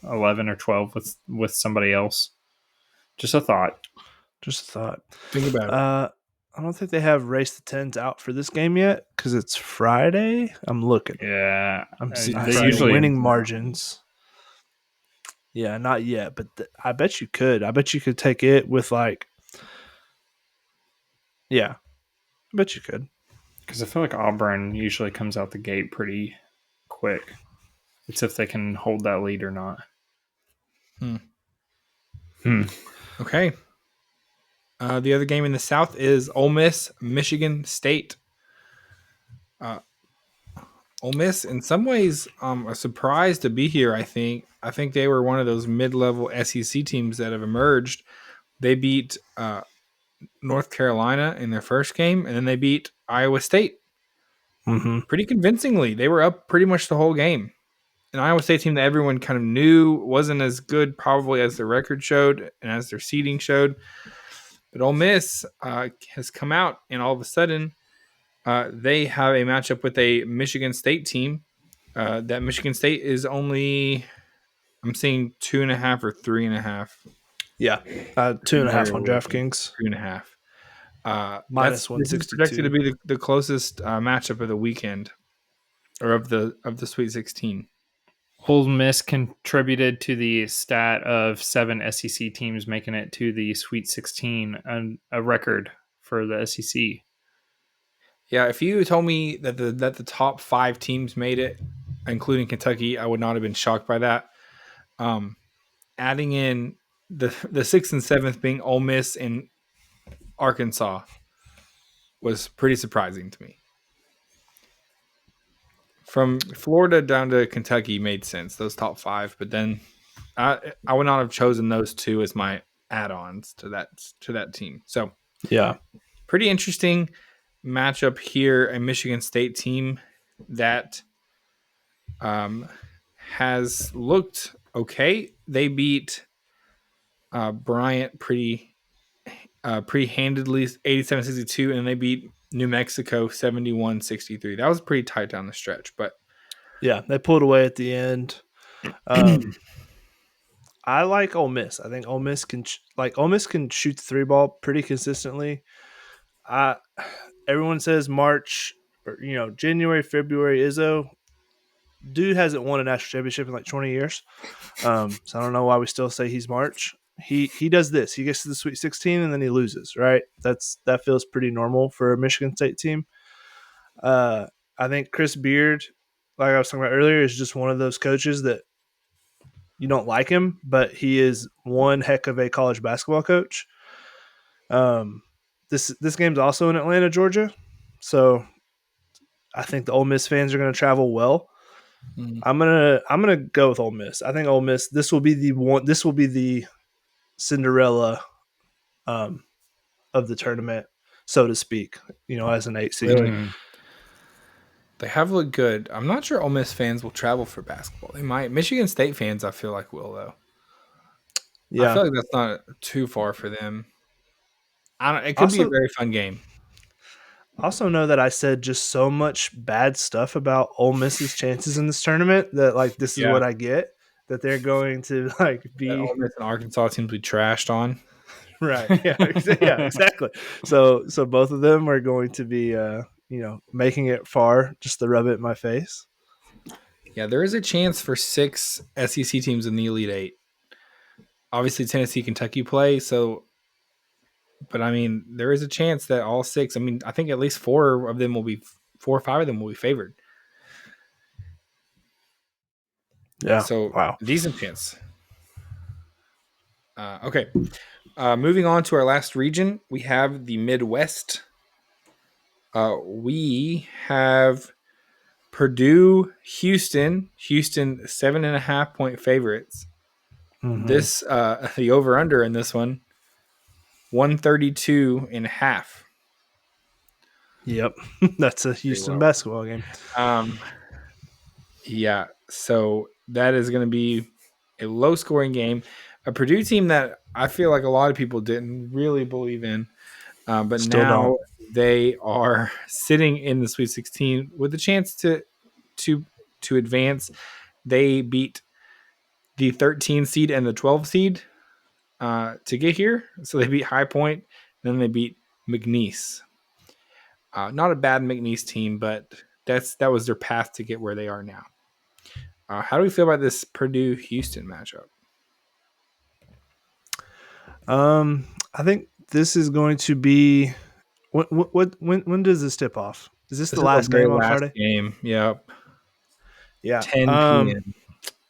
11 or 12 with somebody else. Just a thought. Just a thought. Think about it. I don't think they have Race the Tens out for this game yet because it's Friday. I'm looking. Yeah, I'm they seeing usually winning margins. Yeah, not yet, but I bet you could. I bet you could take it with like. Yeah, I bet you could. Because I feel like Auburn usually comes out the gate pretty quick. It's if they can hold that lead or not. Okay. The other game in the South is Ole Miss, Michigan State. Ole Miss, in some ways, a surprise to be here. I think they were one of those mid-level SEC teams that have emerged. They beat North Carolina in their first game, and then they beat Iowa State pretty convincingly. They were up pretty much the whole game. An Iowa State team that everyone kind of knew wasn't as good probably as the record showed and as their seeding showed. But Ole Miss has come out, and all of a sudden, they have a matchup with a Michigan State team. That Michigan State is only, I'm seeing 2.5 or 3.5. Yeah, 2.5 on DraftKings. 3.5. Minus This is 162. projected to be the closest matchup of the weekend, or of the Sweet 16. Ole Miss contributed to the stat of 7 SEC teams making it to the Sweet 16, a record for the SEC. Yeah, if you told me that the top 5 teams made it, including Kentucky, I would not have been shocked by that. Adding in the 6th and 7th being Ole Miss and Arkansas was pretty surprising to me. From Florida down to Kentucky made sense, those top 5, but then I would not have chosen those 2 as my add-ons to that team. So yeah, pretty interesting matchup here. A Michigan State team that has looked okay. They beat Bryant pretty handedly, 87-62, and they beat New Mexico 71-63. That was pretty tight down the stretch, but yeah, they pulled away at the end. I like Ole Miss. I think Ole Miss can shoot the 3 ball pretty consistently. Everyone says March or January, February. Izzo, dude hasn't won a national championship in like 20 years. So I don't know why we still say he's March. He does this. He gets to the Sweet 16 and then he loses. Right? That feels pretty normal for a Michigan State team. I think Chris Beard, like I was talking about earlier, is just one of those coaches that you don't like him, but he is one heck of a college basketball coach. This game's also in Atlanta, Georgia, so I think the Ole Miss fans are going to travel well. I'm gonna go with Ole Miss. I think Ole Miss. This will be the one. This will be the Cinderella of the tournament, so to speak. As an 8 seed. really, they have looked good. I'm not sure Ole Miss fans will travel for basketball. They might. Michigan State fans, I feel like, will, though. Yeah, I feel like that's not too far for them. It could be a very fun game. Also know that I said just so much bad stuff about Ole Miss's chances in this tournament that this is what I get, that they're going to be Ole Miss and Arkansas teams we trashed on. Right. Yeah, yeah, exactly. So both of them are going to be making it far just to rub it in my face. Yeah, there is a chance for 6 SEC teams in the Elite 8. Obviously Tennessee, Kentucky play, but I mean, there is a chance that all 6, I think at least 4 or 5 of them will be favored. Yeah. So, wow. Decent chance. Okay. Moving on to our last region, we have the Midwest. We have Purdue, Houston 7.5 point favorites. Mm-hmm. This the over under in this one 132.5. Yep. That's a Houston basketball game. Yeah, so that is going to be a low scoring game. A Purdue team that I feel like a lot of people didn't really believe in. But Still now don't. they are sitting in the Sweet 16 with a chance to advance. They beat the 13 seed and the 12 seed to get here. So they beat High Point, then they beat McNeese. Not a bad McNeese team, but that was their path to get where they are now. How do we feel about this Purdue-Houston matchup? I think this is going to be when does this tip off? Is this the last game on Friday? Game, yep. Yeah, 10 p.m.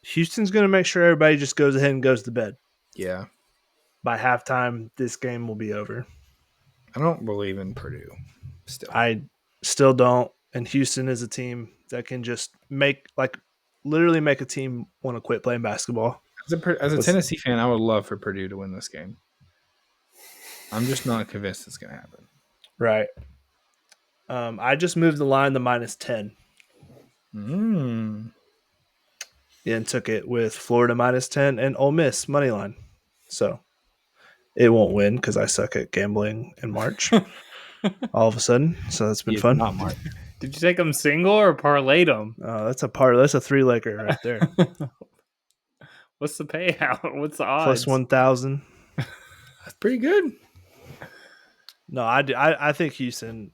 Houston's going to make sure everybody just goes ahead and goes to bed. Yeah, By halftime, this game will be over. I don't believe in Purdue. I still don't. And Houston is a team that can just literally make a team want to quit playing basketball. As a Tennessee fan, I would love for Purdue to win this game. I'm just not convinced it's going to happen. Right. I just moved the line to -10. And took it with Florida -10 and Ole Miss money line. So it won't win because I suck at gambling in March. All of a sudden, so that's been fun. Not March. Did you take them single or parlayed them? That's a part. That's a 3-legger right there. What's the payout? What's the odds? Plus 1,000. That's pretty good. No, I think Houston.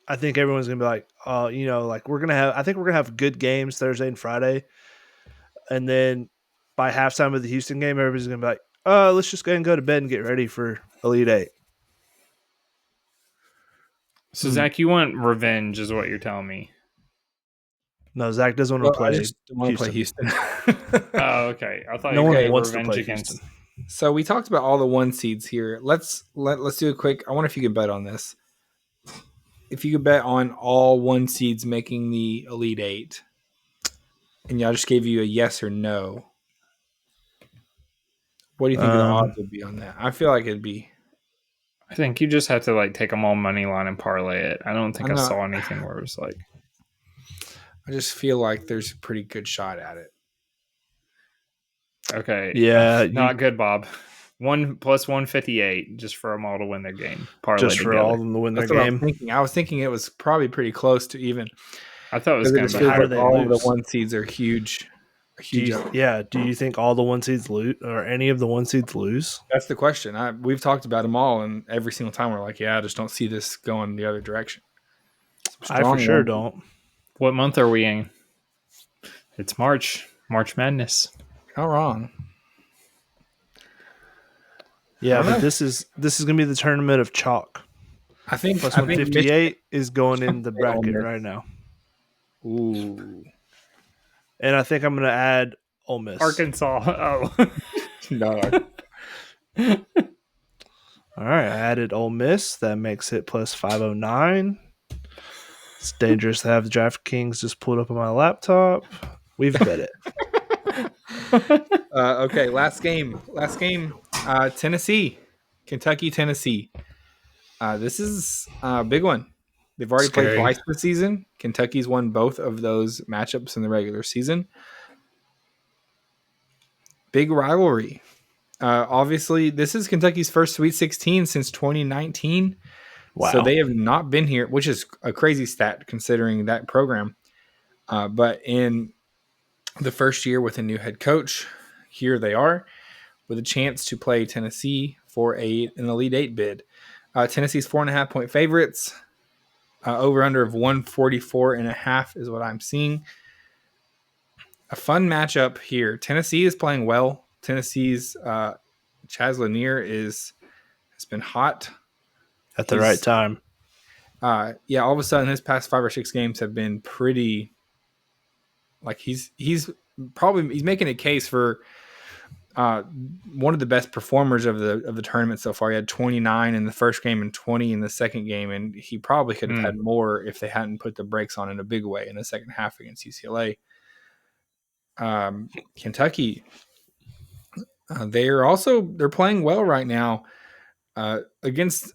I think everyone's gonna be like, we're gonna have. I think we're gonna have good games Thursday and Friday, and then by halftime of the Houston game, everybody's gonna be like, let's just go ahead and go to bed and get ready for Elite Eight. So Zach, you want revenge, is what you're telling me? No, Zach doesn't want to play. I just don't want to play Houston. Oh, okay. I thought no you one wants to revenge play against. Houston. So we talked about all the 1 seeds here. Let's do a quick. I wonder if you could bet on this. If you could bet on all 1 seeds making the Elite Eight, and y'all just gave you a yes or no, what do you think the odds would be on that? I feel like it'd be. I think you just have to take them all money line and parlay it. I don't think I saw anything where it was like. I just feel like there's a pretty good shot at it. Okay. Yeah. Not good, Bob. 1 plus 158 just for them all to win their game. Parlay just for together. all of them to win That's their what game. I was thinking it was probably pretty close to even. I thought it was going to be. How do they all lose? of the 1 seeds are huge. Do you think all the 1 seeds lose, or any of the 1 seeds lose? That's the question. We've talked about them all, and every single time we're like, I just don't see this going the other direction. I for sure don't. What month are we in? It's March. March Madness. Not wrong. Yeah, but this is gonna be the tournament of chalk. I think plus 158 is going in the bracket right now. Ooh. And I think I'm gonna add Ole Miss. Arkansas. Oh. No. All right, I added Ole Miss. That makes it plus 509. It's dangerous to have the DraftKings just pulled up on my laptop. We've bet it. Okay, last game. Tennessee. Kentucky, Tennessee. This is a big one. They've already played twice this season. Kentucky's won both of those matchups in the regular season. Big rivalry. Obviously, this is Kentucky's first Sweet 16 since 2019. Wow. So they have not been here, which is a crazy stat considering that program. But in the first year with a new head coach, here they are with a chance to play Tennessee for an Elite Eight bid. Tennessee's 4.5-point favorites. Over under of 144.5 is what I'm seeing. A fun matchup here. Tennessee is playing well. Tennessee's Chaz Lanier has been hot at the right time. All of a sudden his past 5 or 6 games have been pretty. Like he's making a case for one of the best performers of the tournament so far. He had 29 in the first game and 20 in the second game, and he probably could have had more if they hadn't put the brakes on in a big way in the second half against UCLA. Kentucky, they're playing well right now against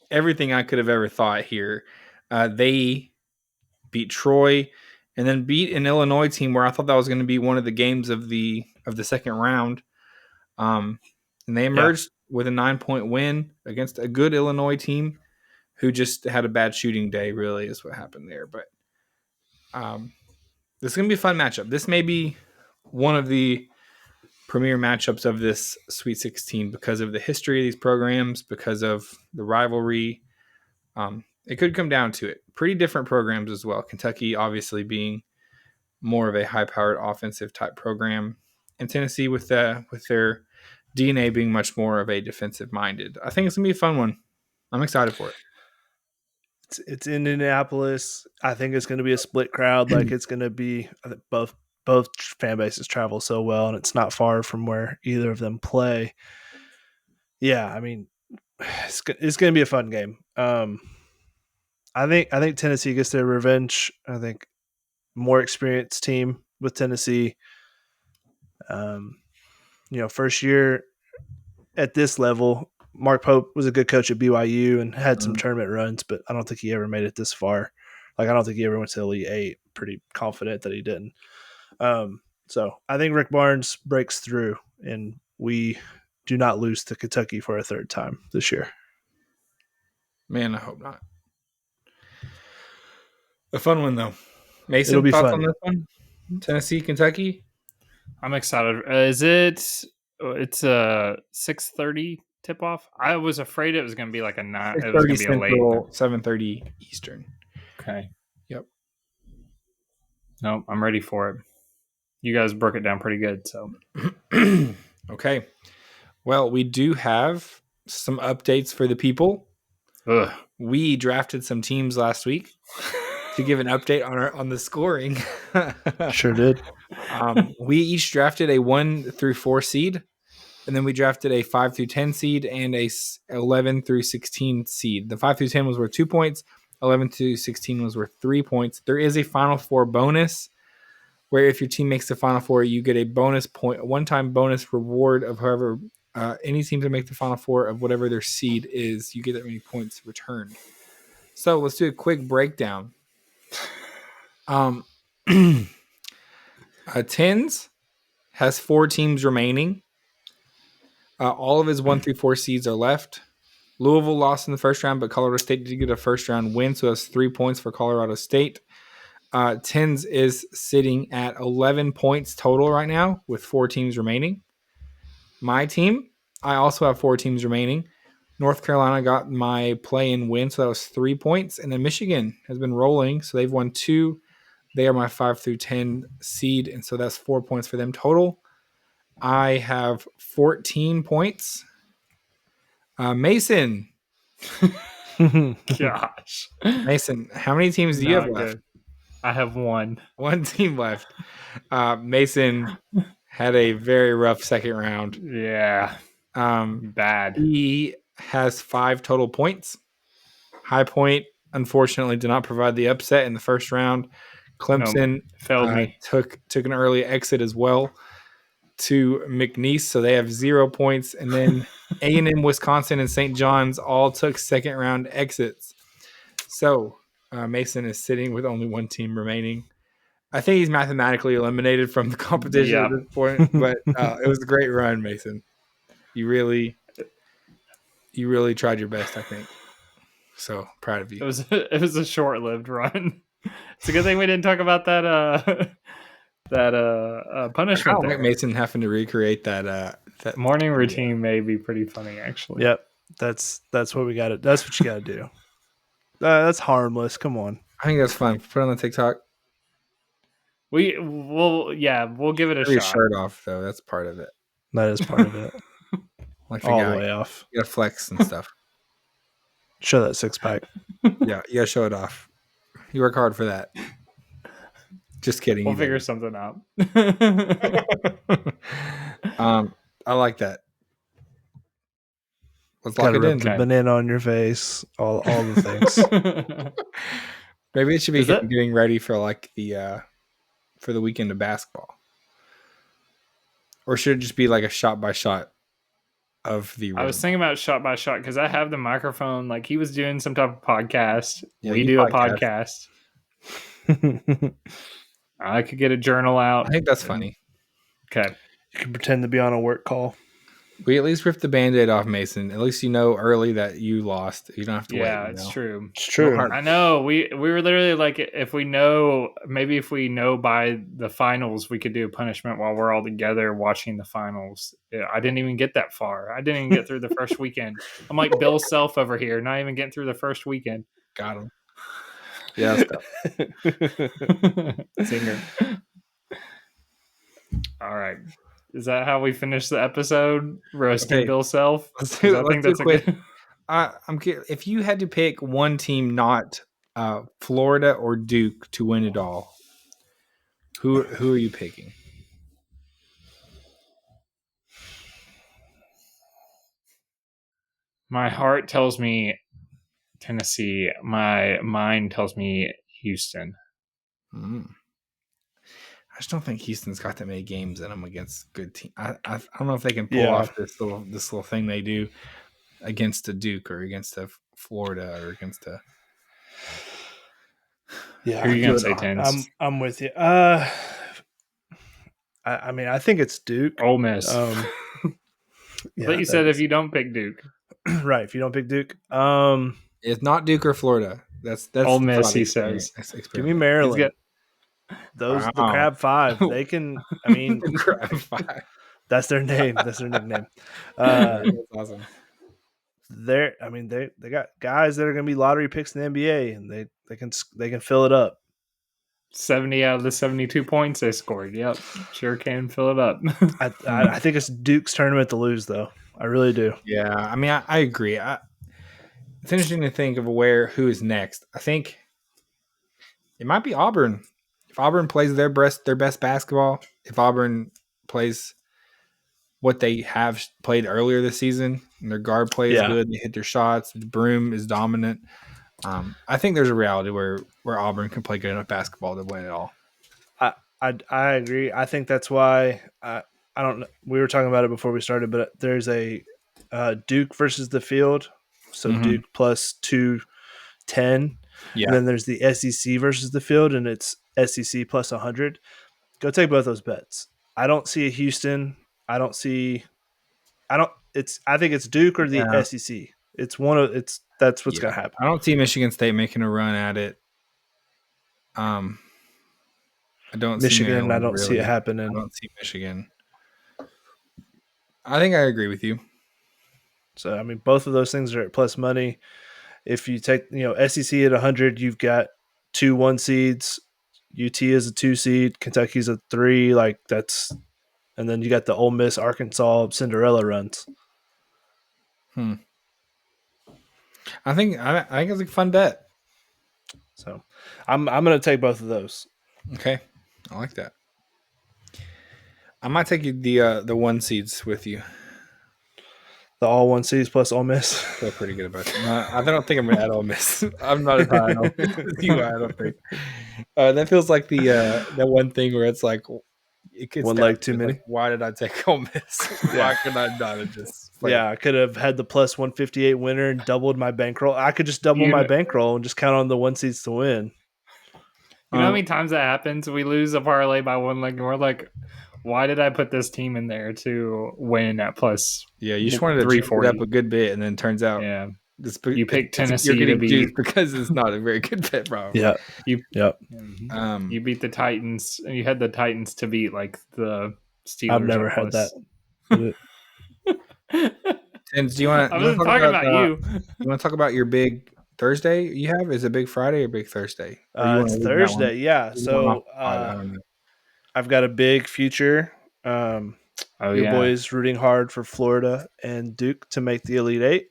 everything I could have ever thought here. They beat Troy and then beat an Illinois team where I thought that was going to be one of the games of the second round. And they emerged with a 9-point win against a good Illinois team who just had a bad shooting day, really, is what happened there. But this is going to be a fun matchup. This may be one of the premier matchups of this Sweet 16 because of the history of these programs, because of the rivalry. It could come down to it. Pretty different programs as well. Kentucky obviously being more of a high-powered offensive type program, and Tennessee with their DNA being much more of a defensive-minded. I think it's going to be a fun one. I'm excited for it. It's in Indianapolis. I think it's going to be a split crowd. Like it's going to be both fan bases travel so well, and it's not far from where either of them play. Yeah, I mean, it's going to be a fun game. I think Tennessee gets their revenge. I think more experienced team with Tennessee. First year at this level, Mark Pope was a good coach at BYU and had some tournament runs, but I don't think he ever made it this far. Like I don't think he ever went to the Elite Eight. Pretty confident that he didn't. So I think Rick Barnes breaks through, and we do not lose to Kentucky for a third time this year. Man, I hope not. A fun one though. Mason, It'll be thoughts fun. on this one? Tennessee, Kentucky. I'm excited. It's a 6:30 tip off. I was afraid it was going to be like a 9. It was going to be a late. 7:30 Eastern. Okay. Yep. No, I'm ready for it. You guys broke it down pretty good. So. Okay. Well, we do have some updates for the people. Ugh. We drafted some teams last week to give an update on the scoring. Sure did. We each drafted a 1 through 4 seed, and then we drafted a 5 through 10 seed and a 11 through 16 seed. The 5 through 10 was worth 2 points. 11 through 16 was worth 3 points. There is a Final Four bonus where if your team makes the Final Four, you get a bonus point, a one-time bonus reward of however any team to make the Final Four of whatever their seed is, you get that many points returned. So let's do a quick breakdown. Tens has 4 teams remaining. All of his 1 through 4 seeds are left. Louisville lost in the first round, but Colorado State did get a first round win, so that's 3 points for Colorado State. Tens is sitting at 11 points total right now with 4 teams remaining. My team, I also have 4 teams remaining. North Carolina got my play-in win, so that was 3 points. And then Michigan has been rolling, so they've won 2. They are my 5 through 10 seed, and so that's 4 points for them total. I have 14 points. Mason. Gosh. Mason, how many teams do you have left? Good. I have 1. 1 team left. Mason had a very rough second round. Yeah. Bad. He has 5 total points. High Point, unfortunately, did not provide the upset in the first round. Clemson failed me. Took an early exit as well to McNeese, so they have 0 points. And then A&M, Wisconsin, and St. John's all took second round exits. So Mason is sitting with only 1 team remaining. I think he's mathematically eliminated from the competition at this point, but it was a great run, Mason. You really tried your best, I think. So proud of you. It was a short-lived run. It's a good thing we didn't talk about that punishment. I like Mason having to recreate that morning routine may be pretty funny, actually. Yep, that's what we got to. That's what you got to do. That's harmless. Come on. I think that's fun. Put it on the TikTok. We'll give it a shot. Your shirt off though. That's part of it. That is part of it. Like all the way off. You gotta flex and stuff. Show that 6-pack. Yeah, you gotta show it off. You work hard for that. Just kidding. We'll figure something out. I like that. Let's lock it in. The banana on your face. All the things. Maybe it should be getting ready for like the for the weekend of basketball. Or should it just be like a shot by shot of the rim? I was thinking about shot by shot because I have the microphone. Like he was doing some type of podcast. Yeah, we do a podcast. I could get a journal out. I think that's funny. Okay. You can pretend to be on a work call. We at least ripped the Band-Aid off, Mason. At least you know early that you lost. You don't have to wait. Yeah, it's true. It's true. hard. I know. We were literally like, if we know by the finals, we could do a punishment while we're all together watching the finals. Yeah, I didn't even get that far. I didn't even get through the first weekend. I'm like Bill Self over here, not even getting through the first weekend. Got him. Yeah, Singer. All right. Is that how we finish the episode? Roasting Okay. Bill Self? Let's 'Cause do. I think Let's that's do a quick. good. I'm curious, if you had to pick one team, not Florida or Duke, to win it all, who are you picking? My heart tells me Tennessee. My mind tells me Houston. I just don't think Houston's got that many games in them against good teams. I don't know if they can pull off this little thing they do against a Duke or against a Florida or against a. Yeah, who are you gonna say, Tens? I'm with you. I mean, I think it's Duke. Ole Miss. Yeah, you said if you don't pick Duke, right? If you don't pick Duke, it's not Duke or Florida. That's Ole Miss. He says, "Give me Maryland." The Crab Five. They can. I mean, the Crab Five. That's their name. That's their nickname. That's awesome. They got guys that are going to be lottery picks in the NBA, and they can fill it up. 70 out of the 72 points they scored. Yep, sure can fill it up. I think it's Duke's tournament to lose, though. I really do. Yeah, I mean, I agree. It's interesting to think of who is next. I think it might be Auburn. If Auburn plays their best basketball, if Auburn plays what they have played earlier this season, and their guard play is good, they hit their shots, the Broom is dominant. I think there's a reality where Auburn can play good enough basketball to win it all. I agree. I think that's why I don't know. We were talking about it before we started, but there's a Duke versus the field. So Duke plus 210. Yeah. And then there's the SEC versus the field, and it's SEC plus 100. Go take both those bets. I don't see a Houston. I think it's Duke or the SEC. That's what's gonna happen. I don't see Michigan State making a run at it. I don't Michigan. See Maryland, I don't see it happening. I don't see Michigan. I think I agree with you. So I mean, both of those things are at plus money. If you take SEC at 100, you've got 2 1 seeds. UT is a 2 seed. Kentucky's a 3. And then you got the Ole Miss, Arkansas, Cinderella runs. I think it's a fun bet. So I'm going to take both of those. Okay, I like that. I might take you the 1 seeds with you. The all 1 seeds plus Ole Miss. I feel pretty good about it. I don't think I'm going to add Ole Miss. I'm not as high on Ole Miss as you. I don't think. That feels like the one thing where it's like it gets one leg too many. Like, why did I take Ole Miss? Why could I not have just? I could have had the plus 158 winner and doubled my bankroll. I could just double my bankroll and just count on the 1 seeds to win. You know how many times that happens? We lose a parlay by 1 leg, and we're like, why did I put this team in there to win at plus? Yeah, you just wanted to change it up a good bit, and then it turns out, you picked Tennessee you're to beat because it's not a very good bet, probably. Yeah, you beat the Titans, and you had the Titans to beat like the Steelers. I've never had that. And do you want to? I was talking about you. You want to talk about your big Thursday you have? Is it Big Friday or Big Thursday? It's Thursday. Yeah. So I've got a big future. Your boys rooting hard for Florida and Duke to make the Elite Eight.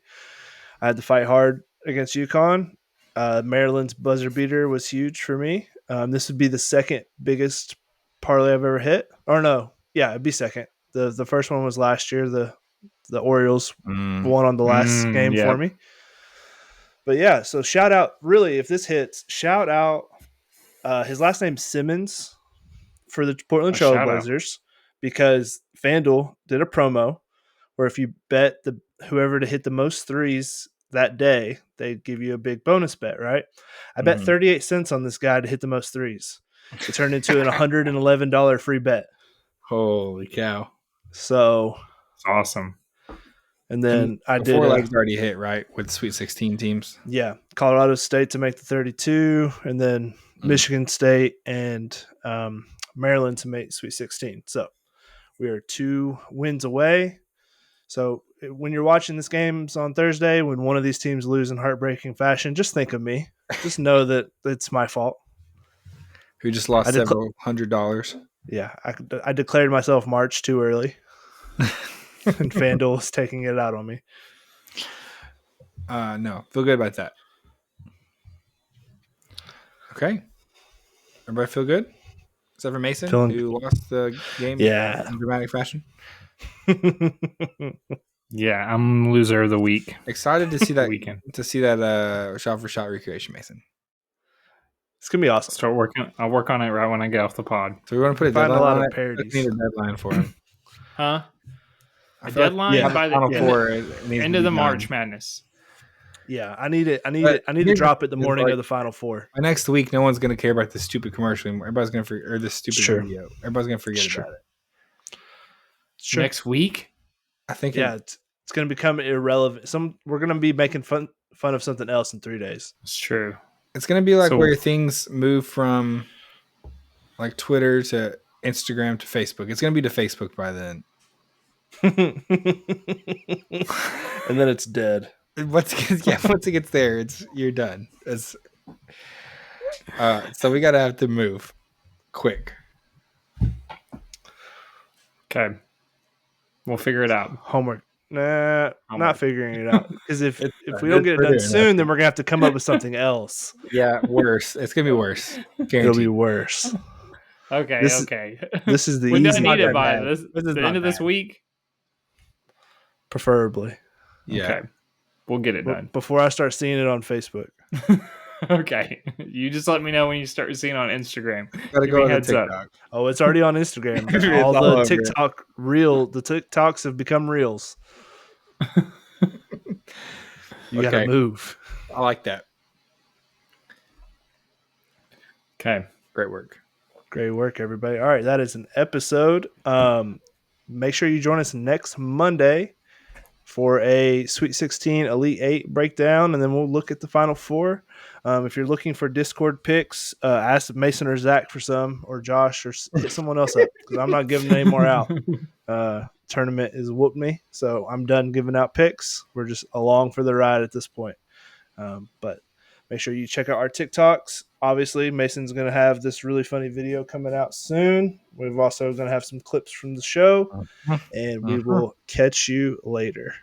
I had to fight hard against UConn. Maryland's buzzer beater was huge for me. This would be the second biggest parlay I've ever hit. Or no, yeah, it'd be second. The first one was last year. The Orioles won on the last game for me. But yeah, so shout out. Really, if this hits, shout out. His last name's Simmons for the Portland Trailblazers, because FanDuel did a promo where if you bet whoever to hit the most threes that day, they'd give you a big bonus bet, right? I bet 38 cents on this guy to hit the most threes. It turned into an $111 free bet. Holy cow. So it's awesome. And then I the did 4 legs already hit, right, with Sweet 16 teams. Yeah, Colorado State to make the 32, and then Michigan State and Maryland to make Sweet 16. So we are 2 wins away. So when you're watching this games on Thursday, when one of these teams lose in heartbreaking fashion, just think of me. Just know that it's my fault. Who just lost several $100. Yeah, I declared myself March too early, and FanDuel is taking it out on me. No, feel good about that. Okay. Everybody feel good? Except for Mason, who lost the game in dramatic fashion. Yeah, I'm loser of the week. Excited to see that weekend. To see that shot for shot recreation, Mason. It's gonna be awesome. Start working. I'll work on it right when I get off the pod. So we want to put a Find deadline a lot on of it. parodies. Need a deadline for him. Huh? I A feel like deadline by the Final Four end of the March Madness. Yeah, I need it. I need to drop it the morning of the Final Four. By next week, no one's going to care about this stupid commercial anymore. Everybody's going to forget, or this stupid video. Everybody's going to forget about it. Next week? I think. Yeah, it's going to become irrelevant. We're going to be making fun of something else in 3 days. It's true. It's going to be like where things move from like Twitter to Instagram to Facebook. It's going to be to Facebook by then. And then it's dead. Once it gets there, you're done. So we gotta have to move quick. Okay, we'll figure it out. Homework. Nah, not figuring it out. Because if we don't get it done soon, then we're gonna have to come up with something else. Yeah, worse. It's gonna be worse. Guaranteed. It'll be worse. Okay. This is the when do I easy. need it by? The end of this week? Preferably. Yeah. Okay. We'll get it done. Before I start seeing it on Facebook. Okay. You just let me know when you start seeing it on Instagram. Gotta go heads TikTok. up. Oh, it's already on Instagram. all the TikTok the TikToks have become reels. You gotta move. I like that. Okay. Great work. Great work, everybody. All right, that is an episode. Make sure you join us next Monday for a Sweet 16 Elite 8 breakdown, and then we'll look at the Final Four. If you're looking for Discord picks, ask Mason or Zach for some, or Josh, or hit someone else up, because I'm not giving any more out. Tournament is whooped me, so I'm done giving out picks. We're just along for the ride at this point. But make sure you check out our TikToks. Obviously, Mason's going to have this really funny video coming out soon. We've also going to have some clips from the show, and we will catch you later.